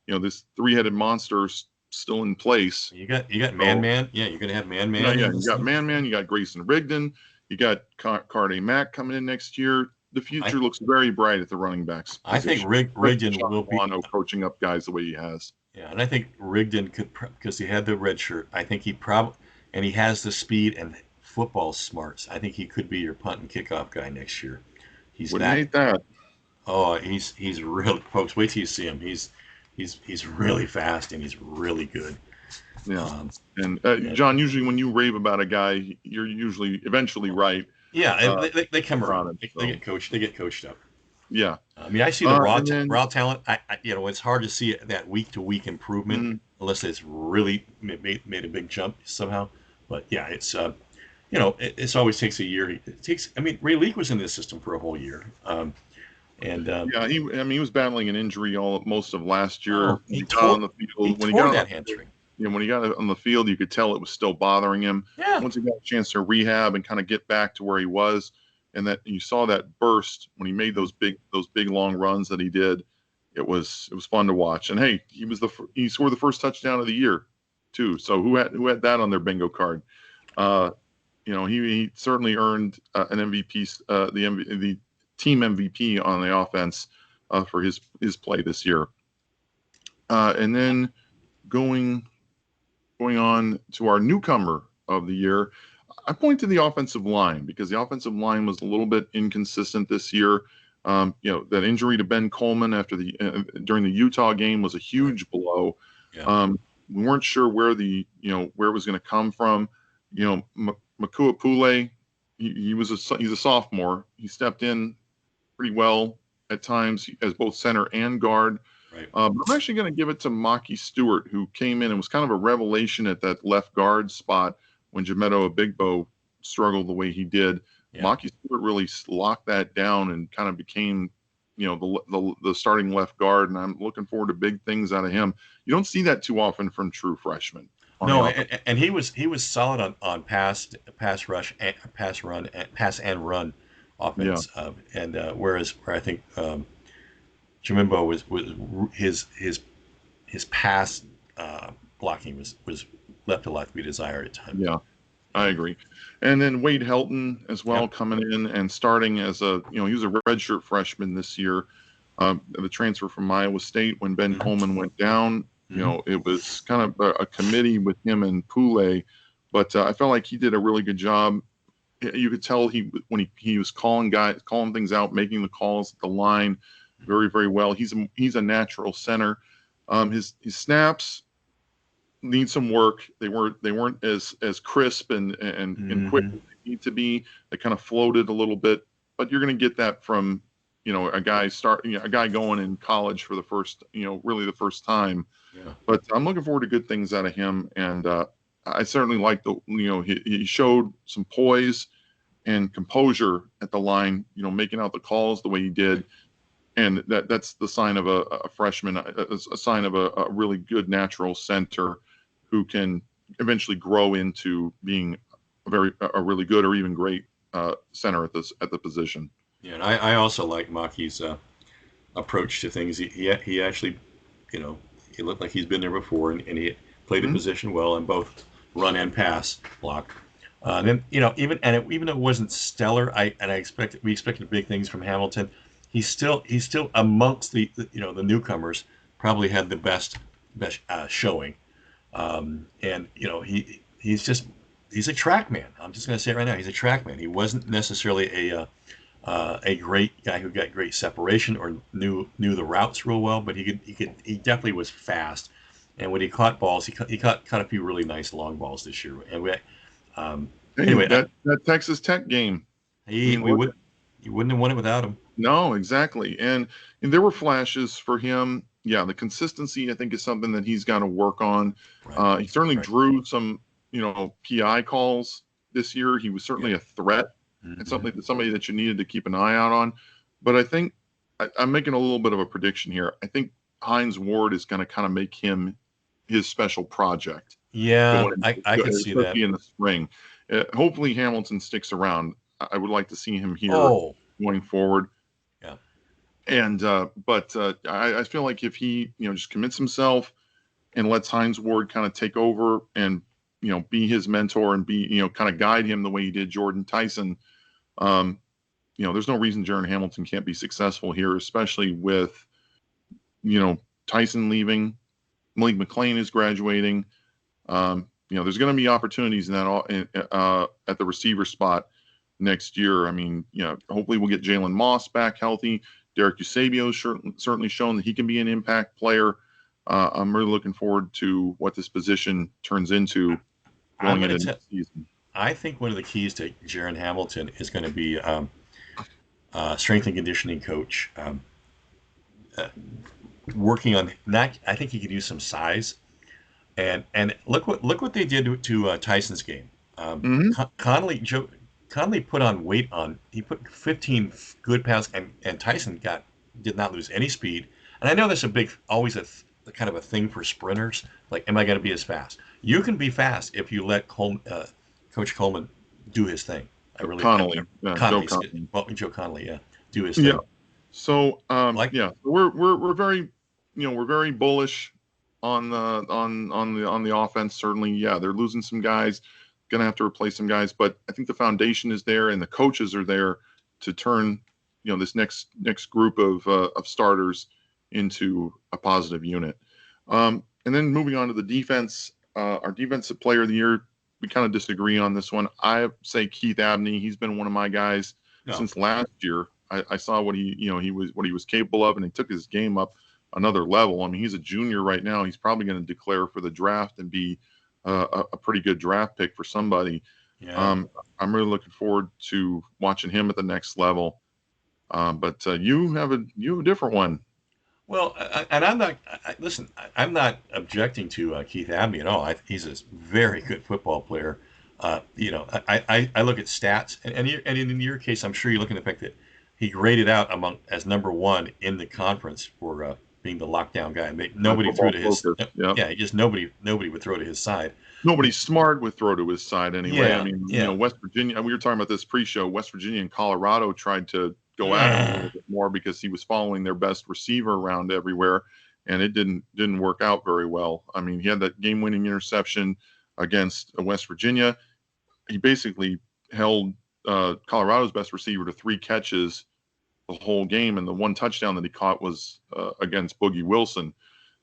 This three-headed monster's still in place. You got Man. Yeah, you're gonna have Man. Yeah, you got Man. You got Grayson Rigdon. You got Carde Mack coming in next year. The future looks very bright at the running backs position. I think Rigdon will be coaching up guys the way he has. Yeah, and I think Rigdon could, because he had the red shirt. I think he and he has the speed and football smarts. I think he could be your punt and kickoff guy next year. Wouldn't hate that. Oh, he's really, folks. Wait till you see him. He's really fast and he's really good. Yeah. And John, usually when you rave about a guy, you're usually eventually right. Yeah, they come around. They get coached. They get coached up. Yeah. I mean, I see the raw talent. It's hard to see that week to week improvement unless it's really made a big jump somehow. But yeah, it's it always takes a year. Ray Leak was in this system for a whole year. He was battling an injury most of last year. He tore on the field. When he got that hamstring. When he got on the field, you could tell it was still bothering him. Yeah. Once he got a chance to rehab and kind of get back to where he was, and that you saw that burst when he made those big long runs that he did, it was fun to watch. And hey, he scored the first touchdown of the year, too. So who had that on their bingo card? He certainly earned an MVP, the team MVP on the offense for his play this year. And then going on to our newcomer of the year, I point to the offensive line because the offensive line was a little bit inconsistent this year. That injury to Ben Coleman during the Utah game was a huge blow. Yeah. We weren't sure where it was going to come from. Makua Pule, he's a sophomore. He stepped in pretty well at times as both center and guard. Right. But I'm actually going to give it to Maki Stewart, who came in and was kind of a revelation at that left guard spot when Jamedo Abigbo struggled the way he did. Yeah. Maki Stewart really locked that down and kind of became, the starting left guard. And I'm looking forward to big things out of him. You don't see that too often from true freshmen. No, and he was solid on pass rush, pass run, pass and run offense. Yeah. Where I think Jimimbo was his pass blocking was left a lot to be desired at times. Yeah, I agree. And then Wade Helton as well Yep. coming in and starting as he was a redshirt freshman this year. The transfer from Iowa State when Ben Mm-hmm. Coleman went down. Mm-hmm. It was kind of a committee with him and Poulet, but I felt like he did a really good job. You could tell when he was calling things out, making the calls at the line very, very well. He's a natural center. His snaps need some work. They weren't as crisp and quick Mm-hmm. as they need to be. They kind of floated a little bit, but you're going to get that from a guy going in college for the first really the first time. Yeah. But I'm looking forward to good things out of him, and I certainly like he showed some poise and composure at the line, making out the calls the way he did. And that's the sign of a freshman, a sign of a really good natural center who can eventually grow into being a really good or even great center at the position. Yeah, and I also like Maki's approach to things. He actually, you know, he looked like he's been there before, and he played the Mm-hmm. position well in both run and pass block. And then even though it wasn't stellar, we expected big things from Hamilton. He's still amongst the newcomers probably had the best showing. And he's a track man. I'm just going to say it right now. He's a track man. He wasn't necessarily a great guy who got great separation or knew the routes real well, but he definitely was fast. And when he caught balls, he caught a few really nice long balls this year. And um, Hey, anyway, that Texas Tech game. I he mean, we look, would you wouldn't have won it without him. no, exactly. And there were flashes for him. Yeah, the consistency I think is something that he's got to work on. Right, He certainly right, drew some, PI calls this year. He was yeah. certainly a threat and Mm-hmm. somebody that you needed to keep an eye out on. But I think I'm making a little bit of a prediction here. I think Hines Ward is going to kind of make him his special project Yeah, going, I could see that. especially in the spring. Hopefully Hamilton sticks around. I would like to see him here Oh, going forward. yeah. And but I feel like if he just commits himself and lets Hines Ward kind of take over and be his mentor and be kind of guide him the way he did Jordan Tyson, um, there's no reason Jaron Hamilton can't be successful here, especially with Tyson leaving, Malik McClain is graduating. There's going to be opportunities in at the receiver spot next year. I mean, hopefully we'll get Jalen Moss back healthy. Derek Eusebio certainly shown that he can be an impact player. I'm really looking forward to what this position turns into I'm going going into to tell. next season. I think one of the keys to Jaron Hamilton is going to be strength and conditioning coach uh, working on that. I think he could use some size. And look what they did to Tyson's game. Hmm. Conley put on weight on. He put 15 good pounds, and Tyson did not lose any speed. And I know that's always kind of a thing for sprinters. Like, am I going to be as fast? You can be fast if you let Coach Coleman do his thing. Connolly, Joe Connolly, Connolly. well, Joe Connolly, yeah, do his Yeah. thing. So Like, yeah, we're very we're very bullish on the offense. Certainly, yeah, they're losing some guys, gonna have to replace some guys, but I think the foundation is there and the coaches are there to turn this next group of starters into a positive unit. And then moving on to the defense, our defensive player of the year, we kind of disagree on this one. I say Keith Abney. He's been one of my guys no, since last year. I saw what he was capable of, and he took his game up another level. I mean, he's a junior right now. He's probably going to declare for the draft and be a pretty good draft pick for somebody. yeah. I'm really looking forward to watching him at the next level. But you have a different one. Well, and listen. I'm not objecting to Keith Abney at all. He's a very good football player. I look at stats, and in your case, I'm sure you look at the fact that he graded out as number one in the conference for being the lockdown guy. Nobody threw Football to his. focus. Yeah. Yeah, just nobody would throw to his side. Nobody smart would throw to his side anyway. I Yeah, mean, yeah, West Virginia. We were talking about this pre-show. West Virginia and Colorado tried to go at him a little bit more because he was following their best receiver around everywhere, and it didn't work out very well. I mean, he had that game-winning interception against West Virginia. He basically held Colorado's best receiver to 3 catches the whole game, and the one touchdown that he caught was against Boogie Wilson.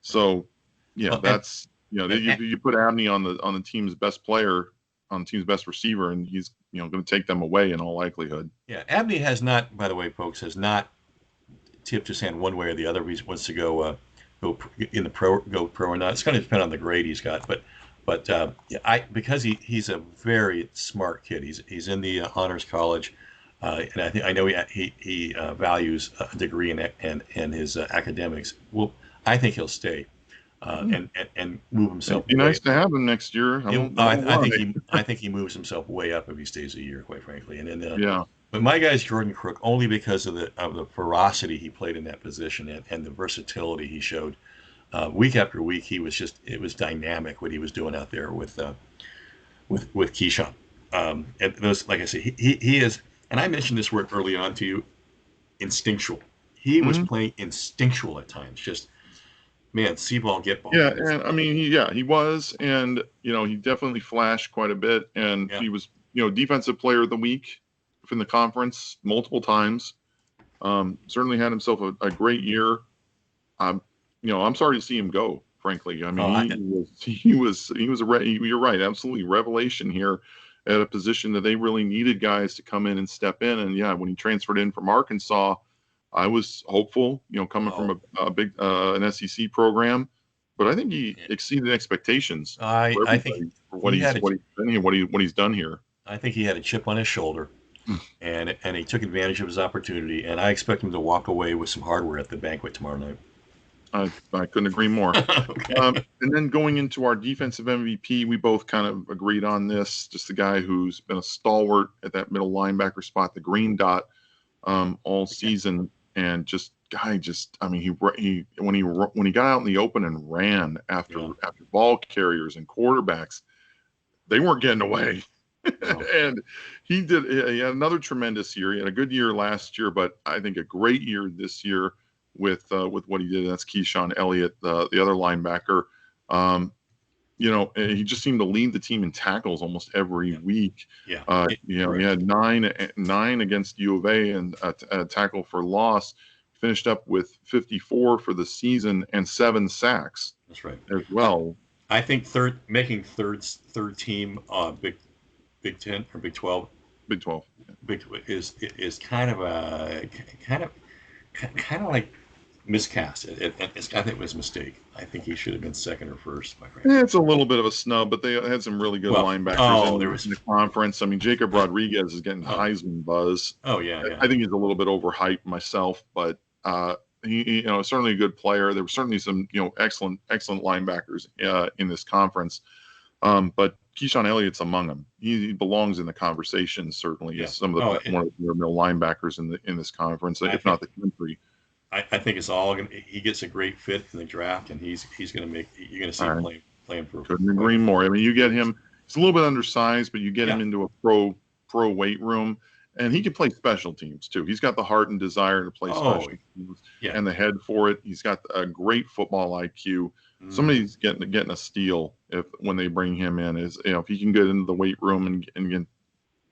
So, yeah, Well, that's you put Abney on the team's best player, on the team's best receiver, and he's going to take them away in all likelihood. Yeah, Abney has not, by the way, folks, has not tipped his hand one way or the other. He wants to go in the pro or not. It's going to depend on the grade he's got, but because he's a very smart kid. He's in the honors college, and I know he values a degree in his academics. Well, I think he'll stay and move himself. It'd be nice to have him next year. I think he moves himself way up if he stays a year, quite frankly. And then yeah. But my guy's Jordan Crook only because of the ferocity he played in that position and the versatility he showed. Week after week, it was dynamic what he was doing out there with Keyshawn. And those, like I say, he is, and I mentioned this word early on to you, instinctual. He was playing instinctual at times, just man, see ball, get ball. Yeah, and I mean, he was, and he definitely flashed quite a bit, and he was, defensive player of the week in the conference multiple times. Certainly had himself a great year. I'm sorry to see him go. Frankly, I mean, you're right, absolutely revelation here at a position that they really needed guys to come in and step in. And yeah, when he transferred in from Arkansas, I was hopeful, coming from a big an SEC program, but I think he exceeded expectations. I think for what he's done here. I think he had a chip on his shoulder, and he took advantage of his opportunity. And I expect him to walk away with some hardware at the banquet tomorrow night. I couldn't agree more. Okay. And then going into our defensive MVP, we both kind of agreed on this. Just the guy who's been a stalwart at that middle linebacker spot, the green dot, all season. And I mean, he when he got out in the open and ran after ball carriers and quarterbacks, they weren't getting away. No. And he had another tremendous year. He had a good year last year, but I think a great year this year with what he did. That's Keyshawn Elliott, the other linebacker. He just seemed to lead the team in tackles almost every week. Yeah. He had nine against U of A and a tackle for loss. Finished up with 54 for the season and 7 sacks. That's right. As well. I think making third team Big 10 or Big 12. Big 12. Is kind of like miscast. I think it was a mistake. I think he should have been second or first. It's a little bit of a snub, but they had some really good linebackers in the conference. I mean, Jacob Rodriguez is getting Heisman buzz. Oh yeah. I think he's a little bit overhyped myself, but he certainly a good player. There were certainly some excellent linebackers in this conference, but Keyshawn Elliott's among them. He belongs in the conversation certainly as some of the more middle linebackers in this conference, if not the country. I think it's all he gets a great fit in the draft, and you're going to see him playing for. Couldn't agree more. I mean, you get him. He's a little bit undersized, but you get him into a pro weight room, and he can play special teams too. He's got the heart and desire to play special teams, and the head for it. He's got a great football IQ. Somebody's getting a steal when they bring him in. If he can get into the weight room and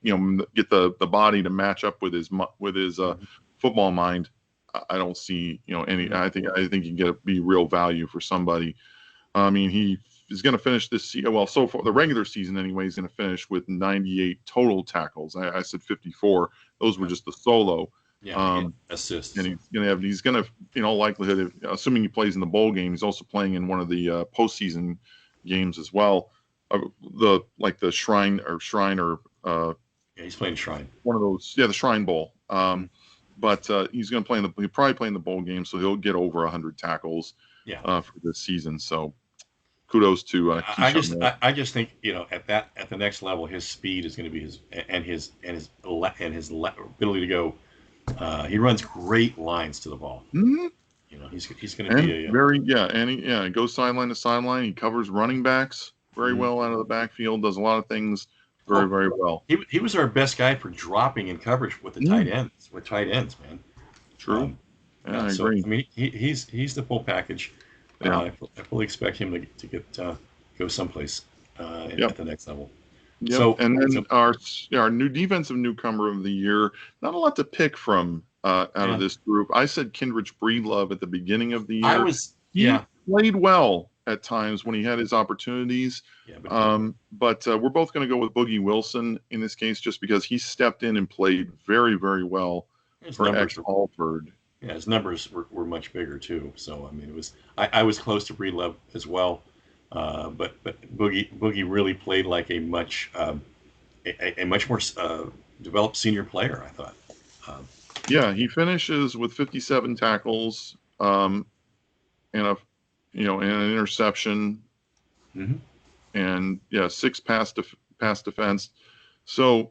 get the body to match up with his football mind. I don't see any. I think he can be real value for somebody. I mean, he is going to finish this season. Well, so far the regular season anyway, he's going to finish with 98 total tackles. I said 54. Those were just the solo. Yeah, assists. And he's going to likelihood, assuming he plays in the bowl game, he's also playing in one of the postseason games as well. The Shrine. He's playing Shrine. One of those. Yeah, the Shrine Bowl. But he's going to he'll probably play in the bowl game, so he'll get over 100 tackles for this season. So kudos to I just think at the next level, his speed is going to be his ability to go. He runs great lines to the ball. Mm-hmm. He's going to be he goes sideline to sideline. He covers running backs very well out of the backfield. Does a lot of things very, Oh, very well. he was our best guy for dropping in coverage with the tight Mm, ends. With tight ends, man. true. Um, Yeah, yeah. I So agree. I mean, he's the full package. Yeah. I fully expect him to get go someplace Yep. at the next level. Yep. So And then so our new defensive newcomer of the year. Not a lot to pick from out of yeah, this group. I said Kindred Breedlove at the beginning of the I year. was He yeah played well at times when he had his opportunities. yeah, but But we're both going to go with Boogie Wilson in this case, just because he stepped in and played very, very well his for numbers ex were Alford. yeah his numbers were much bigger too. So I mean, it was I was close to Breedlove as well. But Boogie really played like a much more developed senior player. I thought. Um, Yeah, he finishes with 57 tackles, and a and an interception, mhm. and yeah, six pass defense. So,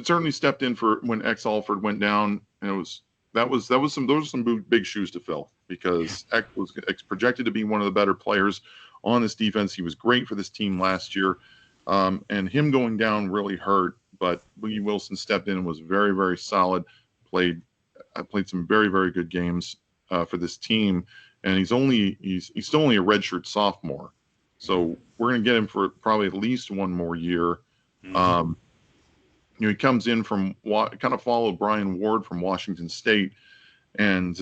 certainly stepped in for when X Alford went down, and that was some those are some big shoes to fill because X was projected to be one of the better players on this defense. He was great for this team last year, and him going down really hurt. But Boogie Wilson stepped in and was very, very solid. Played played some very, very good games for this team, and he's still only a redshirt sophomore, so we're going to get him for probably at least one more year. Mhm. Um, he comes in from kind of followed Brian Ward from Washington State, and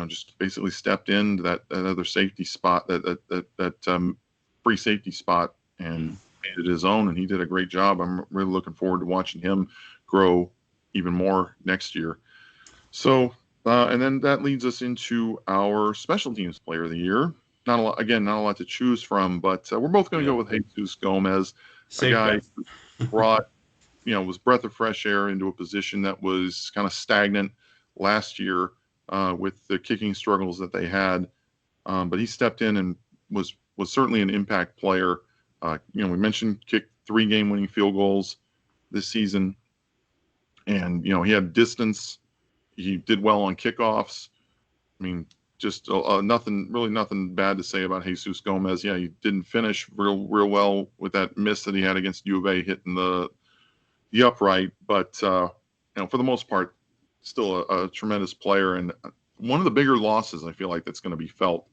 just basically stepped into that other safety spot, that free safety spot, and Mhm. made it his own. And he did a great job. I'm really looking forward to watching him grow even more next year. So, and then that leads us into our special teams player of the year. Not a lot to choose from, but we're both going to Yeah, go with Jesus Gomez, a safe guy bet. who brought, was breath of fresh air into a position that was kind of stagnant last year with the kicking struggles that they had. But he stepped in and was certainly an impact player. We mentioned kicked 3 game-winning field goals this season, and he had distance. He did well on kickoffs. I mean, just nothing bad to say about Jesus Gomez. Yeah, he didn't finish real well with that miss that he had against U of A hitting the upright, but for the most part, still a tremendous player and one of the bigger losses I feel like that's going to be felt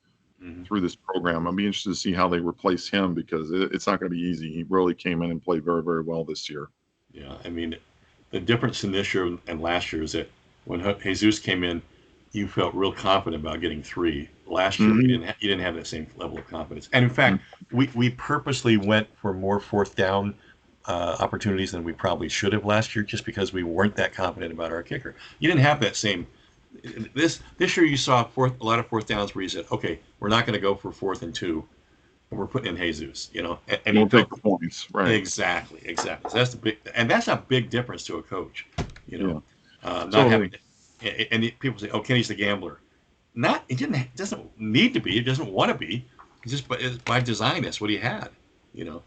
Mhm. through this program. I'll be interested to see how they replace him because it's not going to be easy. He really came in and played very, very well this year. Yeah, I mean, the difference in this year and last year is that when Jesus came in, you felt real confident about getting three. Last year, Mm-hmm. you didn't have that same level of confidence. And in fact, Mm-hmm. we purposely went for more fourth down opportunities than we probably should have last year, just because we weren't that confident about our kicker. You didn't have that same. This year, you saw a lot of fourth downs where you said, okay, we're not going to go for 4th and 2, and we're putting in Jesus, and you We'll take felt the points, right? exactly. So that's a big difference to a coach, Yeah, not having totally. to. And people say, "Oh, Kenny's the gambler." Not it didn't it doesn't need to be. It doesn't want to be. It's just by design. That's what he had, you know,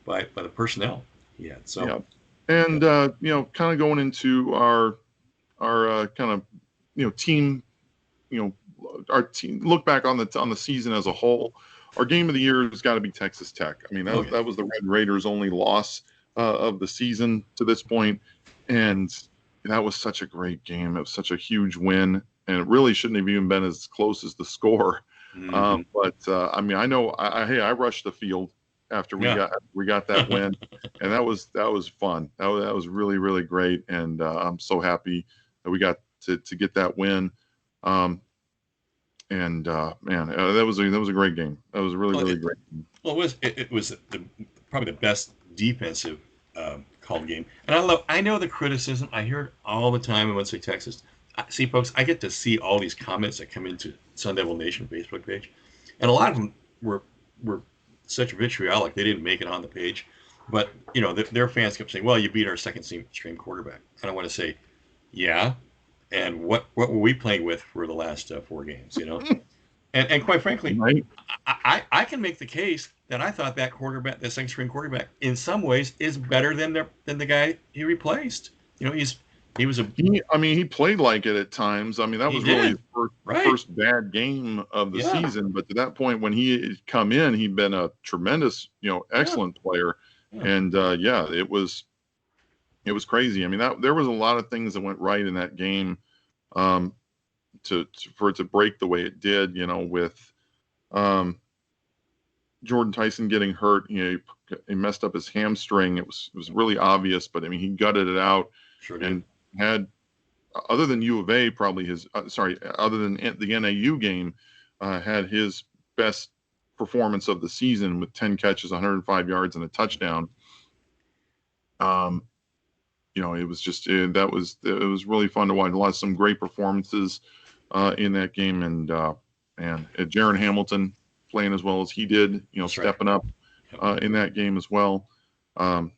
by the personnel he had. So Yeah, yeah, and kind of going into our kind of team, you our team look back on the season as a whole. Our game of the year has got to be Texas Tech. I mean, oh yeah, that was the Red Raiders' only loss of the season to this point, and that was such a great game. It was such a huge win, and it really shouldn't have even been as close as the score. hmm But I mean, I know, hey, I rushed the field after yeah. we got that win, and that was fun. That was really, really great, and I'm so happy that we got to get that win. Um, and man, that was a great game. That was a really, Well, really it, great game. it was probably the best defensive called game. And I know the criticism. I hear it all the time in Wednesday, Texas. See, folks, I get to see all these comments that come into Sun Devil Nation Facebook page, and a lot of them were such vitriolic they didn't make it on the page. But their fans kept saying, "Well, you beat our second string quarterback," and I want to say, "Yeah." And what were we playing with for the last 4 games? And quite frankly, Right? I can make the case that I thought that quarterback, that second string quarterback, in some ways is better than the guy he replaced. He was a I mean, he played like it at times. I mean, that he was really his did right. first bad game of the Yeah, season. But to that point, when he had come in, he'd been a tremendous, yeah, excellent player. Yeah. And yeah, it was crazy. I mean, there was a lot of things that went right in that game, um, for it to break the way it did. With um, Jordan Tyson getting hurt, he messed up his hamstring. It was really obvious, but I mean, he gutted it out Sure did. and had, other than U of A, probably other than the NAU game, had his best performance of the season with 10 catches, 105 yards, and a touchdown. Um, it was just it was really fun to watch. Some great performances in that game, and Jaron Hamilton playing as well as he did, That's right. stepping up Yep. in that game as well. Um,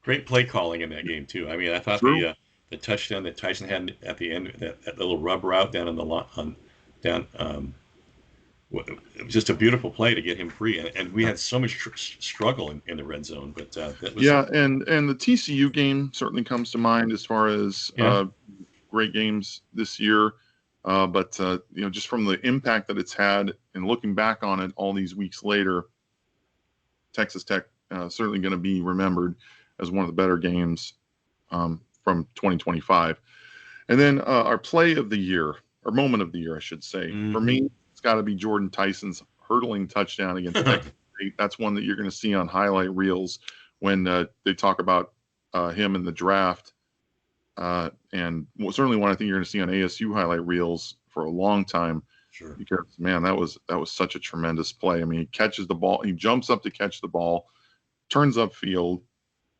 Great play calling in that game too. I mean, I thought True. the touchdown that Tyson had at the end, that little rub route down in the on down. It was just a beautiful play to get him free, and we had so much struggle in the red zone. But that was Yeah, and the TCU game certainly comes to mind as far as yeah, great games this year. But just from the impact that it's had, and looking back on it all these weeks later, Texas Tech certainly going to be remembered as one of the better games from 2025. And then our play of the year, or moment of the year, I should say, for mm-hmm. me, it's got to be Jordan Tyson's hurdling touchdown against Texas State. That's one that you're going to see on highlight reels when they talk about him in the draft. And certainly one I think you're going to see on ASU highlight reels for a long time. Sure. Because man, that was such a tremendous play. I mean, he catches the ball, he jumps up to catch the ball, turns upfield,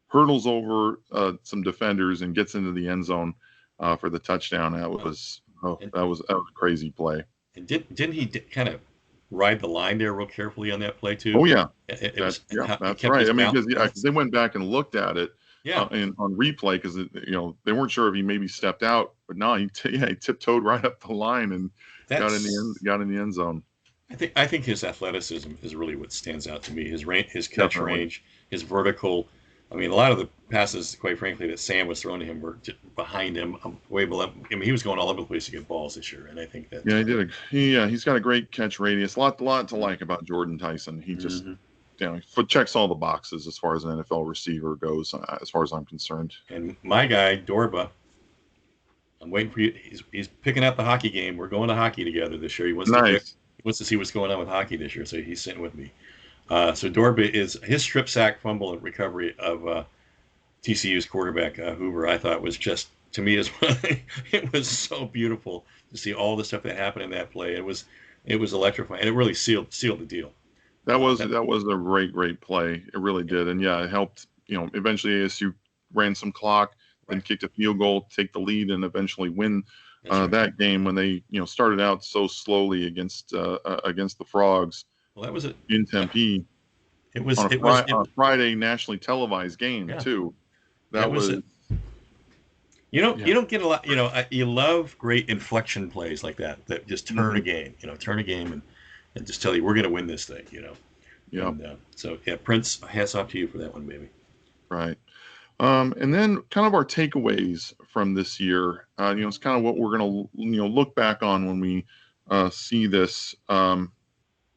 hurdles over some defenders, and gets into the end zone for the touchdown. That was And, that was a crazy play. and didn't he kind of ride the line there real carefully on that play too? Oh yeah, It was he that's kept right. his I mean, because balance. they went back and looked at it Yeah, on replay, because they weren't sure if he maybe stepped out, but no, he tiptoed right up the line and that's. got in the end zone. I think his athleticism is really what stands out to me. His range, his catch Definitely. range, his vertical. I mean, a lot of the passes, quite frankly, that Sam was throwing to him were behind him, way below. I mean, he was going all over the place to get balls this year, and I think that. Yeah, he's got a great catch radius. Lot to like about Jordan Tyson. He just, Mm-hmm. checks all the boxes as far as an NFL receiver goes, as far as I'm concerned. And my guy Dorba, I'm waiting for you. He's picking out the hockey game. We're going to hockey together this year. Nice. He wants to see what's going on with hockey this year, so he's sitting with me. So Dorba is his strip sack, fumble, and recovery of TCU's quarterback Hoover. I thought was just, to me, as it was so beautiful to see all the stuff that happened in that play. It was electrifying, and it really sealed the deal. That was That a great play. It really did, and yeah, it helped. Eventually ASU ran some clock, then right. kicked a field goal, take the lead, and eventually win That's right. that game when they started out so slowly against the Frogs Well, that was it. in Yeah. Tempe It was on it was it, a Friday nationally televised game yeah. too. That That was was it. You yeah, don't get a lot. You love great inflection plays like that just turn a mhm, game. Turn a game and just tell you we're going to win this thing. yeah, And so yeah, Prince, hats off to you for that one, baby. right. And then kind of our takeaways from this year. It's kind of what we're going to look back on when we see this.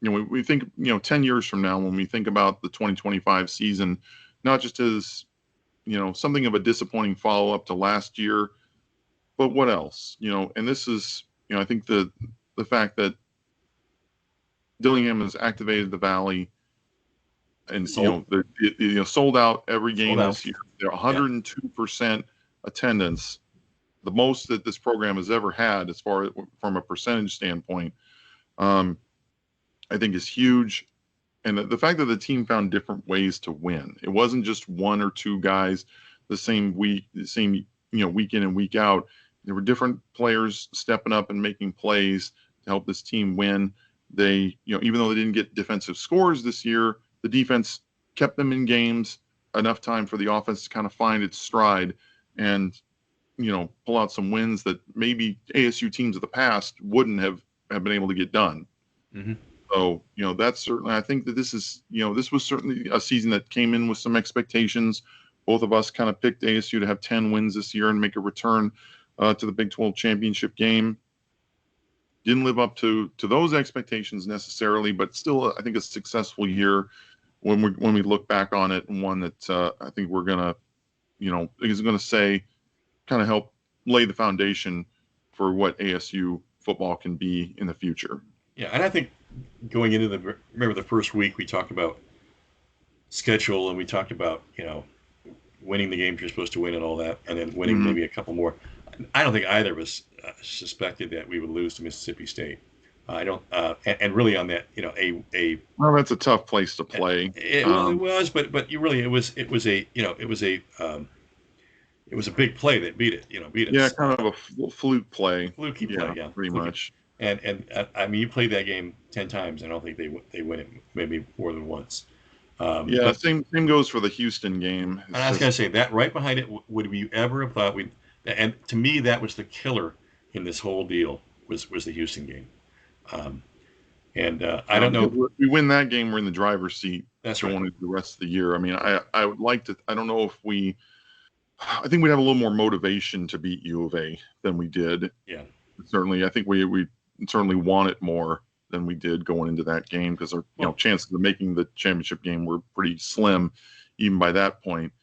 We think 10 years from now, when we think about the 2025 season, not just as something of a disappointing follow up to last year, but what else? And this is I think the fact that Dillingham has activated the Valley, and Sold sold out every sold game out. this year. They're Yeah. 102% attendance, the most that this program has ever had as far as from a percentage standpoint. um, I think is huge. And the fact that the team found different ways to win. It wasn't just one or two guys the same week in and week out. There were different players stepping up and making plays to help this team win. They, even though they didn't get defensive scores this year, the defense kept them in games enough time for the offense to kind of find its stride and, pull out some wins that maybe ASU teams of the past wouldn't have been able to get done. Mm-hmm. So, that's certainly, I think that this is, this was certainly a season that came in with some expectations. Both of us kind of picked ASU to have 10 wins this year and make a return to the Big 12 championship game. Didn't live up to those expectations necessarily, but still, I think a successful year. when we look back on it, and one that I think we're gonna, is gonna say, kind of help lay the foundation for what ASU football can be in the future. Yeah, and I think going into remember the first week we talked about schedule and we talked about winning the games you're supposed to win and all that, and then winning Mm-hmm. maybe a couple more. I don't think either of us suspected that we would lose to Mississippi State. I don't, and really on that, Well, that's a tough place to play. well, it was, but you really, it was a big play that beat it, beat Yeah, us. kind of a fluke play. Fluky play, Yeah, yeah, pretty fluky. much. And I mean, you played that game 10 times. I don't think they win it maybe more than once. Yeah, But same goes for the Houston game. and It's I was gonna just say that right behind it, would we ever have thought we? And to me, that was the killer in this whole deal was the Houston game. Um, and I don't because know. if we win that game, we're in the driver's seat That's going right. into the rest of the year. I mean, I would like to. I don't know if we. I think we'd have a little more motivation to beat U of A than we did. Yeah. Certainly, I think we certainly want it more than we did going into that game, because our Well, chances of making the championship game were pretty slim, even by that point.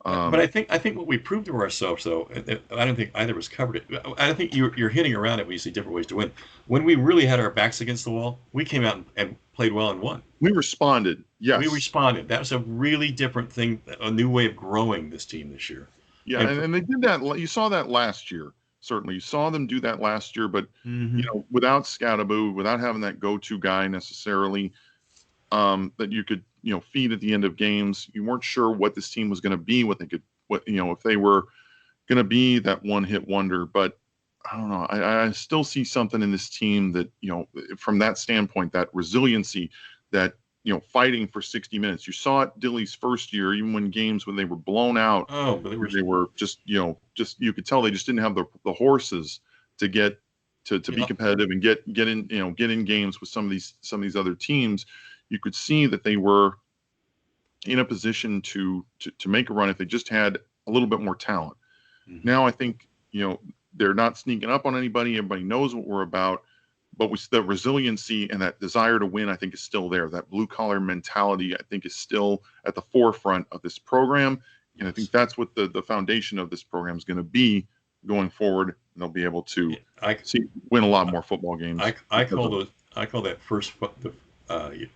but Um, I think what we proved to ourselves, though, I don't think either of us covered it. I don't think you're hitting around it when you see different ways to win. When we really had our backs against the wall, we came out and played well and won. we responded, We yes, responded. That was a really different thing, a new way of growing this team this year. yeah, And and they did that. You saw that last year. Certainly, you saw them do that last year, but mm-hmm. without Scattaboo, without having that go-to guy necessarily, that you could feed at the end of games. You weren't sure what this team was going to be, what they could, if they were going to be that one-hit wonder. But I don't know. I still see something in this team that from that standpoint, that resiliency, that fighting for 60 minutes. You saw it Dilly's first year, even when games when they were blown out, Oh, but they were just you could tell they just didn't have the horses to get to be yeah, competitive and get in get in games with some of these other teams. You could see that they were in a position to make a run if they just had a little bit more talent. mm-hmm. Now I think they're not sneaking up on anybody. Everybody knows what we're about, but the resiliency and that desire to win, I think, is still there. That blue collar mentality, I think, is still at the forefront of this program, and I think that's what the foundation of this program is going to be going forward. And they'll be able to win a lot more football games. I call those I call that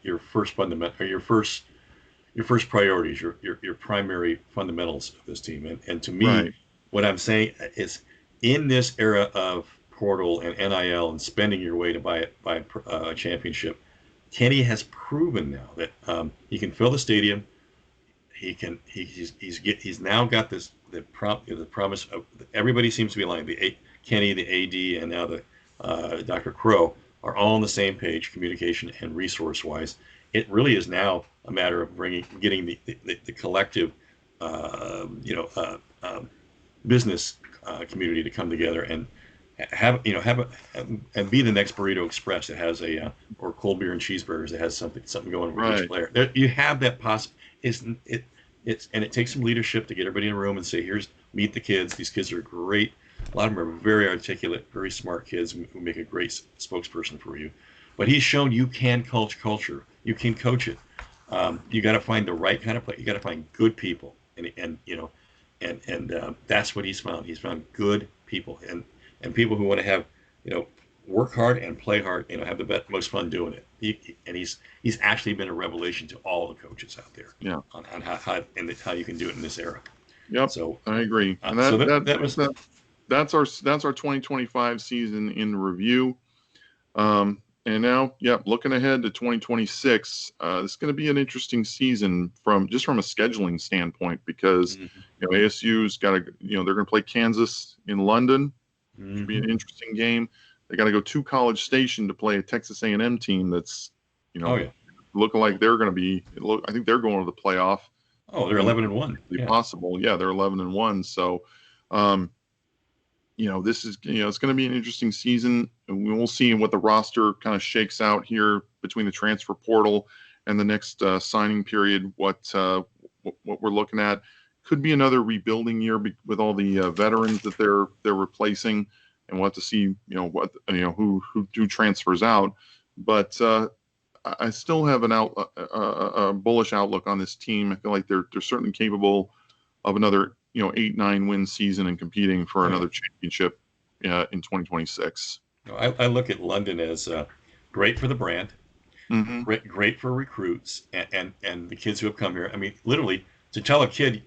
your first fundamental, or your first priorities, your primary fundamentals of this team. And to me, right. what I'm saying is, in this era of portal and NIL and spending your way to buy a championship, Kenny has proven now that he can fill the stadium. He's now got the promise of, everybody seems to be aligned. Kenny, the AD, and now the Dr. Crow are all on the same page, communication and resource wise. It really is now a matter of getting the collective, business community to come together and and be the next Burrito Express that has or cold beer and cheeseburgers that has something going with right. each player. You have that and it takes some leadership to get everybody in a room and say, meet the kids. These kids are great. A lot of them are very articulate, very smart kids who make a great spokesperson for you. But he's shown you can culture. You can coach it. You got to find the right kind of play. You got to find good people, and that's what he's found. He's found good people and people who want to have work hard and play hard. Have the most fun doing it. He's actually been a revelation to all the coaches out there. Yeah. On how you can do it in this era. Yep. So I agree. And that's our 2025 season in review. And now, looking ahead to 2026, it's going to be an interesting season from a scheduling standpoint, because ASU's got to, they're going to play Kansas in London. Mm-hmm. Should be an interesting game. They got to go to College Station to play a Texas A&M team that's, looking like they're going to be. I think they're going to the playoff. Oh, they're 11-1. Possible, they're 11-1. So, this is, it's going to be an interesting season, and we will see what the roster kind of shakes out here between the transfer portal and the next signing period. What we're looking at could be another rebuilding year with all the veterans that they're replacing, and we'll have to see, who transfers out. But I still have a bullish outlook on this team. I feel like they're certainly capable of another 8-9 win season and competing for another championship in 2026. I look at London as great for the brand, Mm-hmm. great for recruits and the kids who have come here. I mean, literally, to tell a kid,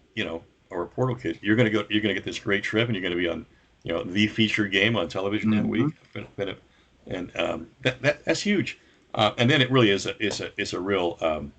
or a Portal kid, you're going to get this great trip, and you're going to be on, the featured game on television that Mm-hmm. week, and that's huge. And then it really is a real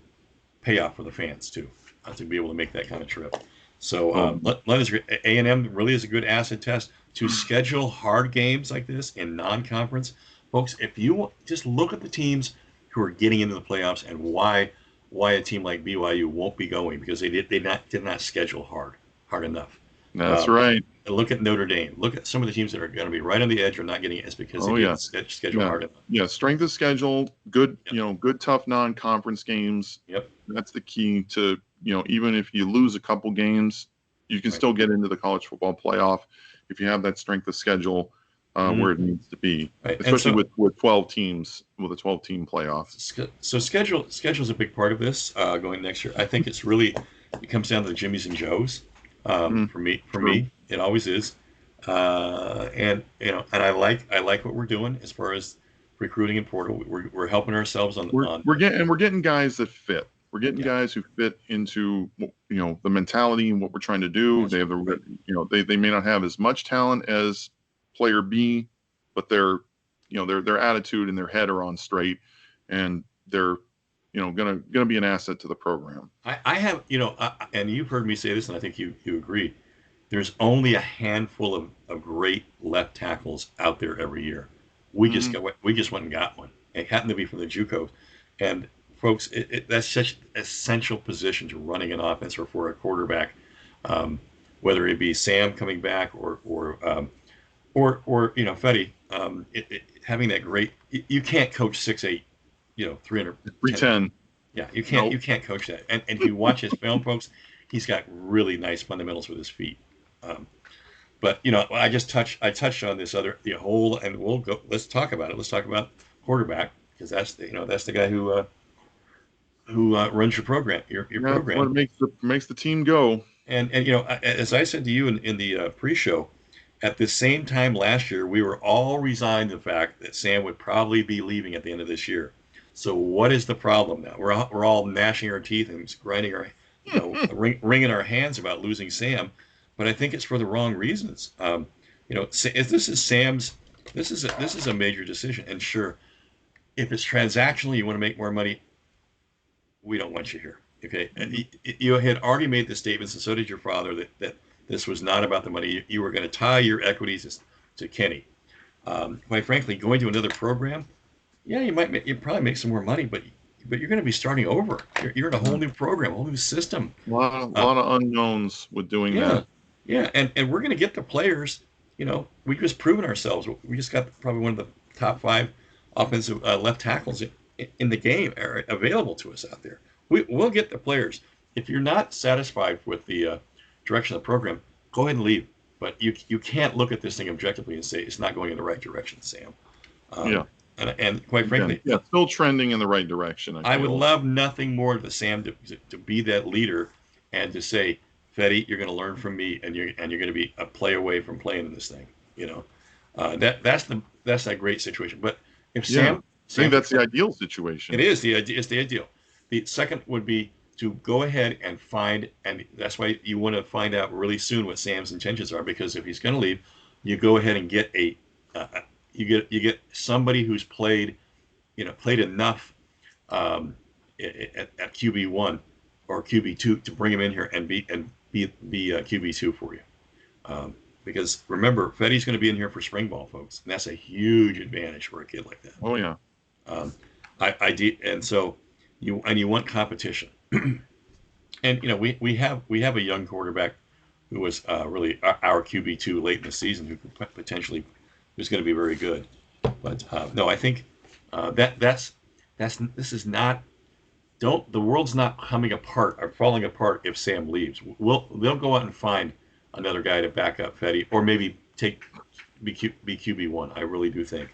payoff for the fans too, to be able to make that kind of trip. So London's great. A&M really is a good acid test to schedule hard games like this in non-conference, folks. If you just look at the teams who are getting into the playoffs and why a team like BYU won't be going, because they did not schedule hard enough. That's right. Look at Notre Dame. Look at some of the teams that are going to be right on the edge or not getting it. It's because they didn't schedule hard enough. Yeah, strength of schedule, good, good tough non-conference games. Yep. That's the key to, even if you lose a couple games, you can still get into the college football playoff if you have that strength of schedule where it needs to be, especially with 12 teams, with a 12-team playoff. So schedule's a big part of this going next year. I think it comes down to the Jimmys and Joes. For me, it always is. And I like what we're doing as far as recruiting in Portal. We're helping ourselves on. We're getting guys that fit. We're getting guys who fit into the mentality and what we're trying to do. They have they may not have as much talent as player B, but their attitude and their head are on straight, and they're gonna be an asset to the program. I have and you've heard me say this, and I think you agree. There's only a handful of great left tackles out there every year. We just went and got one. It happened to be from the JUCO, and folks, that's such an essential position to running an offense or for a quarterback, whether it be Sam coming back or Fetty, having that great. You can't coach 6'8", 300, 310. Yeah, you can't. Nope. You can't coach that. And if you watch his film, folks, he's got really nice fundamentals with his feet. But I touched on this other whole, and we'll go. Let's talk about it. Let's talk about quarterback, because that's the guy who runs your program. Your program. What makes the team go. And as I said to you in the pre-show, at the same time last year, we were all resigned to the fact that Sam would probably be leaving at the end of this year. So what is the problem now? We're all gnashing our teeth and grinding our, wringing our hands about losing Sam, but I think it's for the wrong reasons. If this is a major decision, and sure, if it's transactional, you want to make more money, we don't want you here. Okay, and you had already made the statements, and so did your father, that this was not about the money. You were going to tie your equities to Kenny. Quite frankly, going to another program, you probably make some more money, but you're going to be starting over. You're in a whole new program, a whole new system. A lot of unknowns with doing that. Yeah, and we're going to get the players. We just proven ourselves. We just got probably one of the top 5 offensive left tackles in the game available to us out there. We'll get the players. If you're not satisfied with the direction of the program, go ahead and leave. But you can't look at this thing objectively and say it's not going in the right direction, Sam. And quite frankly, still trending in the right direction. I would love nothing more than Sam to be that leader and to say, Fetty, you're going to learn from me, and you're going to be a play away from playing in this thing. That's a great situation. But if Sam, I think that's the ideal situation. It is it's the ideal. The second would be to go ahead and find, and that's why you want to find out really soon what Sam's intentions are, because if he's going to leave, you go ahead and get you get somebody who's played enough at QB1 or QB2 to bring him in here and be QB2 for you. Because remember, Fetty's going to be in here for spring ball, folks, and that's a huge advantage for a kid like that. Oh yeah. And so you want competition. And we have a young quarterback who was really our QB2 late in the season, who could potentially who's going to be very good. But no, I think this is not. The world's not coming apart or falling apart if Sam leaves. They'll go out and find another guy to back up Fetty, or maybe be QB1. I really do think.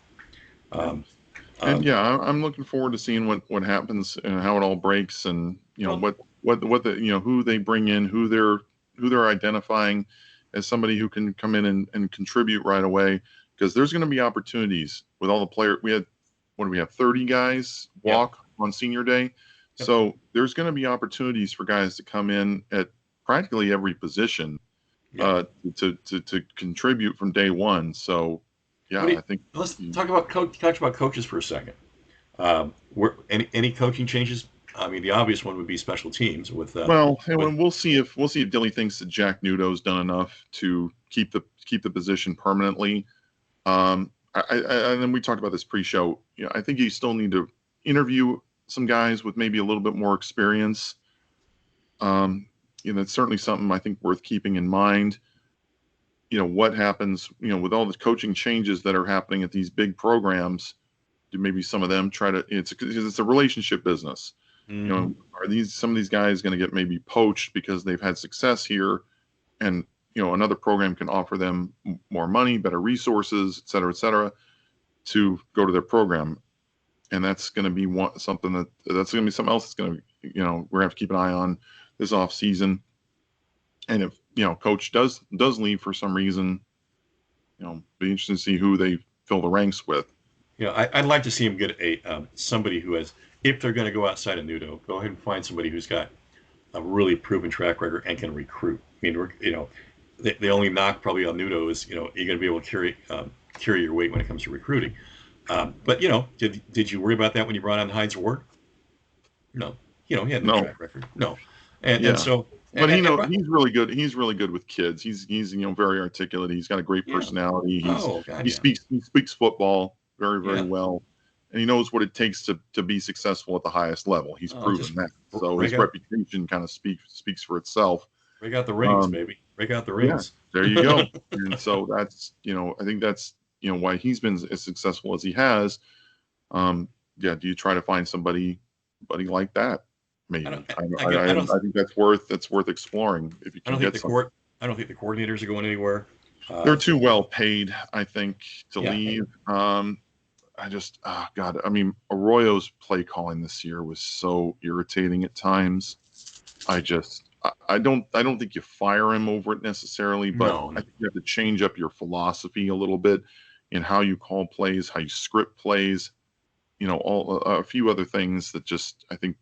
And yeah, I'm looking forward to seeing what happens and how it all breaks, and Well, what the who they bring in, who they're identifying as somebody who can come in and contribute right away, because there's going to be opportunities with all the players. We had what do we have 30 guys yeah, walk on senior day, yep, so there's going to be opportunities for guys to come in at practically every position yeah. to contribute from day one. So What yeah, do you, I think. let's talk about coaches for a second. Any coaching changes? I mean, the obvious one would be special teams Well, with and we'll see if Dilly thinks that Jack Nudo's done enough to keep the position permanently. And then we talked about this pre-show. I think you still need to interview some guys with maybe a little bit more experience. It's certainly something I think worth keeping in mind. What happens, with all the coaching changes that are happening at these big programs. Do maybe some of them try to? It's a relationship business. Mhm. Are these some of these guys going to get maybe poached because they've had success here, and another program can offer them more money, better resources, et cetera, to go to their program, and that's going to be something that's going to be something else that's going to we're going to have to keep an eye on this off season. And if coach does leave for some reason, be interesting to see who they fill the ranks with. I'd like to see him get a somebody who has, if they're going to go outside of Nudo, go ahead and find somebody who's got a really proven track record and can recruit. I mean, the only knock probably on Nudo is you're going to be able to carry your weight when it comes to recruiting. But did you worry about that when you brought on Heinz Ward? No, he had no No, track record. No, and yeah, so but and he's really good. He's really good with kids. He's very articulate. He's got a great yeah. personality. Oh God, He yeah, speaks football very yeah. well, and he knows what it takes to be successful at the highest level. He's Oh, proven just that. So break his out, reputation kind of speaks for itself. break out the rings, Um, baby. Break out the yeah, rings. there you go. And so that's I think that's why he's been as successful as he has. Yeah, do you try to find somebody like that? I don't. Maybe Again, I don't. I think that's worth exploring if you I can don't think get the some. court. I don't think the coordinators are going anywhere. They're Uh, too well paid, I think, to yeah, leave. I just, oh God, I mean, Arroyo's play calling this year was so irritating at times. I don't think you fire him over it necessarily, but no, I no. think you have to change up your philosophy a little bit in how you call plays, how you script plays, all a few other things that just I think,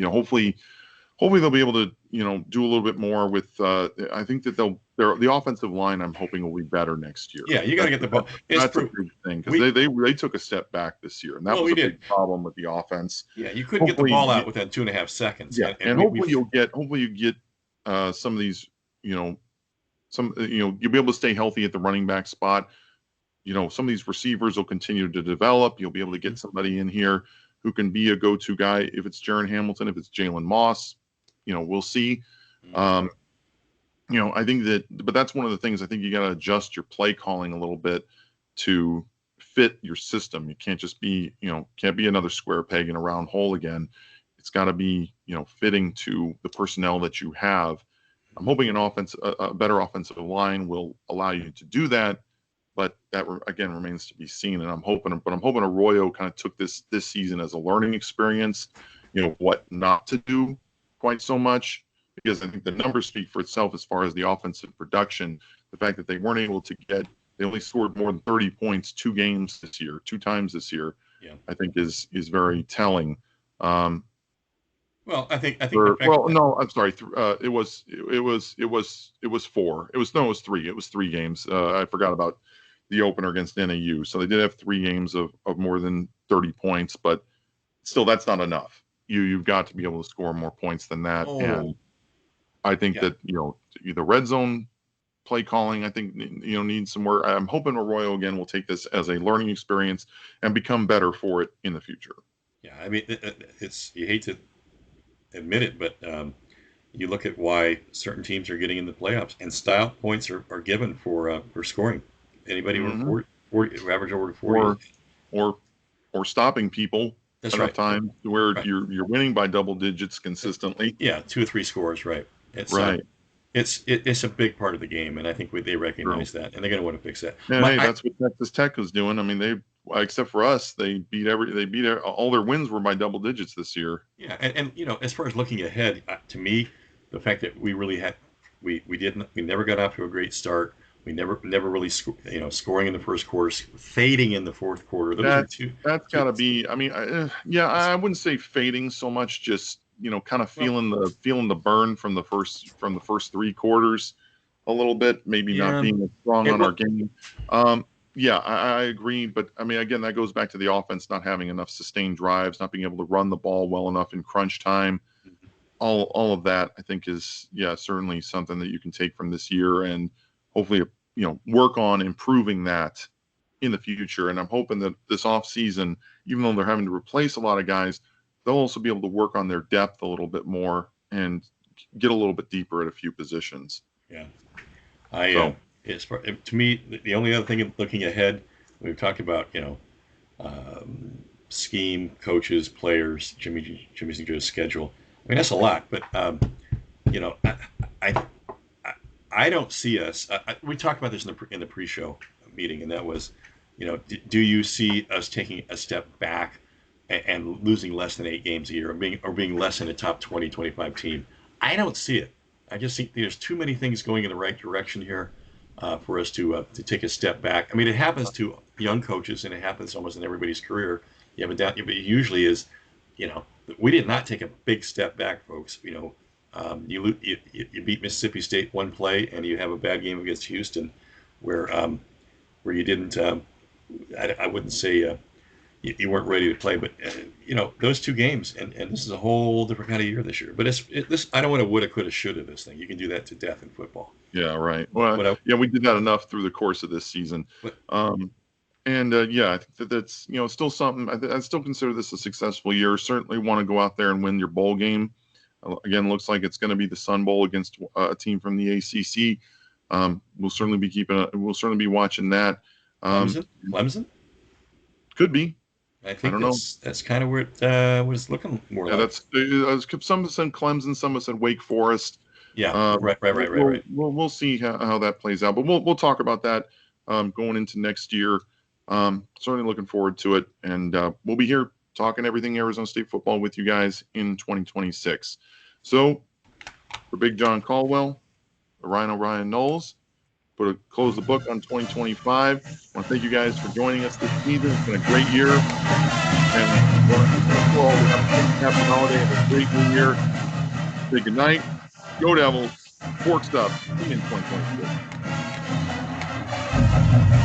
hopefully they'll be able to do a little bit more with. I think that the offensive line. I'm hoping will be better next year. Yeah, you got to get the ball. It's That's a proof. big thing because We they took a step back this year, and that well, was we a did. big problem with the offense. Yeah, you couldn't get the Hopefully, ball out within 2.5 seconds, yeah, and and we hopefully you get some of these you'll be able to stay healthy at the running back spot. Some of these receivers will continue to develop. You'll be able to get somebody in here who can be a go-to guy. If it's Jaron Hamilton, if it's Jalen Moss, we'll see. Um, I think but that's one of the things I think you got to adjust your play calling a little bit to fit your system. You can't just be, can't be another square peg in a round hole again. It's got to be, fitting to the personnel that you have. I'm hoping a better offensive line will allow you to do that, but that again remains to be seen. And I'm hoping Arroyo kind of took this season as a learning experience, what not to do quite so much, because I think the numbers speak for itself as far as the offensive production. The fact that they weren't able to they only scored more than 30 points two times this year, yeah. I think is very telling. Well, I think the fact Well, that no, I'm sorry. It was four. It was three. It was three games. I forgot about the opener against NAU. So they did have three games of more than 30 points, but still, that's not enough. You've got to be able to score more points than that. oh And I think yeah, that the red zone play calling, I think needs some work. I'm hoping Arroyo again will take this as a learning experience and become better for it in the future. yeah. I mean, it's you hate to admit it, but you look at why certain teams are getting in the playoffs, and style points are given for scoring. Anybody over Hmm. 40 average over 40. Or or stopping people That's enough right. time to where Right. you're winning by double digits consistently. Yeah, 2 or 3 scores. Right. Right. It's a big part of the game, and I think they True. recognize that, and they're going to want to fix that. Yeah, hey, that's what Texas Tech was doing. I mean, except for us, they beat all their wins were by double digits this year. Yeah, and as far as looking ahead, to me, the fact that we never got off to a great start. We never really scoring in the first quarter, fading in the fourth quarter. Those are That's two. got to be. I mean, yeah, I wouldn't say fading so much, just kind of Well, feeling the burn from the first three quarters a little bit. Maybe not yeah, being as strong and on our well, game. Yeah, I agree, but I mean, again, that goes back to the offense not having enough sustained drives, not being able to run the ball well enough in crunch time. All of that, I think, is certainly something that you can take from this year and hopefully work on improving that in the future. And I'm hoping that this off season, even though they're having to replace a lot of guys, they'll also be able to work on their depth a little bit more and get a little bit deeper at a few positions. yeah. So To me, the only other thing looking ahead, we've talked about, scheme, coaches, players, Jimmy's Joe's schedule. I mean, that's a lot, but you know, I, I, I don't see us. We talked about this in the pre-show meeting, and that was, do you see us taking a step back and losing less than 8 games a year, or being less than a top 20, 25 team? I don't see it. I just think there's too many things going in the right direction here for us to take a step back. I mean, it happens to young coaches, and it happens almost in everybody's career. You have a down, but it usually is, you know, we did not take a big step back, folks. You beat Mississippi State one play, and you have a bad game against Houston, where you didn't. I wouldn't say you weren't ready to play, but those 2 games, and this is a whole different kind of year this year. But this I don't want to woulda, coulda, shoulda this thing. You can do that to death in football. yeah, right. Well, But yeah, we did that enough through the course of this season. but And yeah, I think that's still something. I still consider this a successful year. Certainly want to go out there and win your bowl game. Again, looks like it's going to be the Sun Bowl against a team from the ACC. We'll certainly be watching that. Clemson, Could be. I I think don't know. that's kind of where it was looking more Yeah, like. some have said Clemson, some have said Wake Forest. Yeah, right. We'll see how that plays out, but we'll talk about that going into next year. Certainly looking forward to it, and we'll be here talking everything Arizona State football with you guys in 2026. So for Big John Caldwell, Rhino Ryan Knowles, close the book on 2025. I want to thank you guys for joining us this season. It's been a great year, and I want to thank you all. Happy holiday and a great new year. Say good night. Go Devils. Fork stuff in 2026.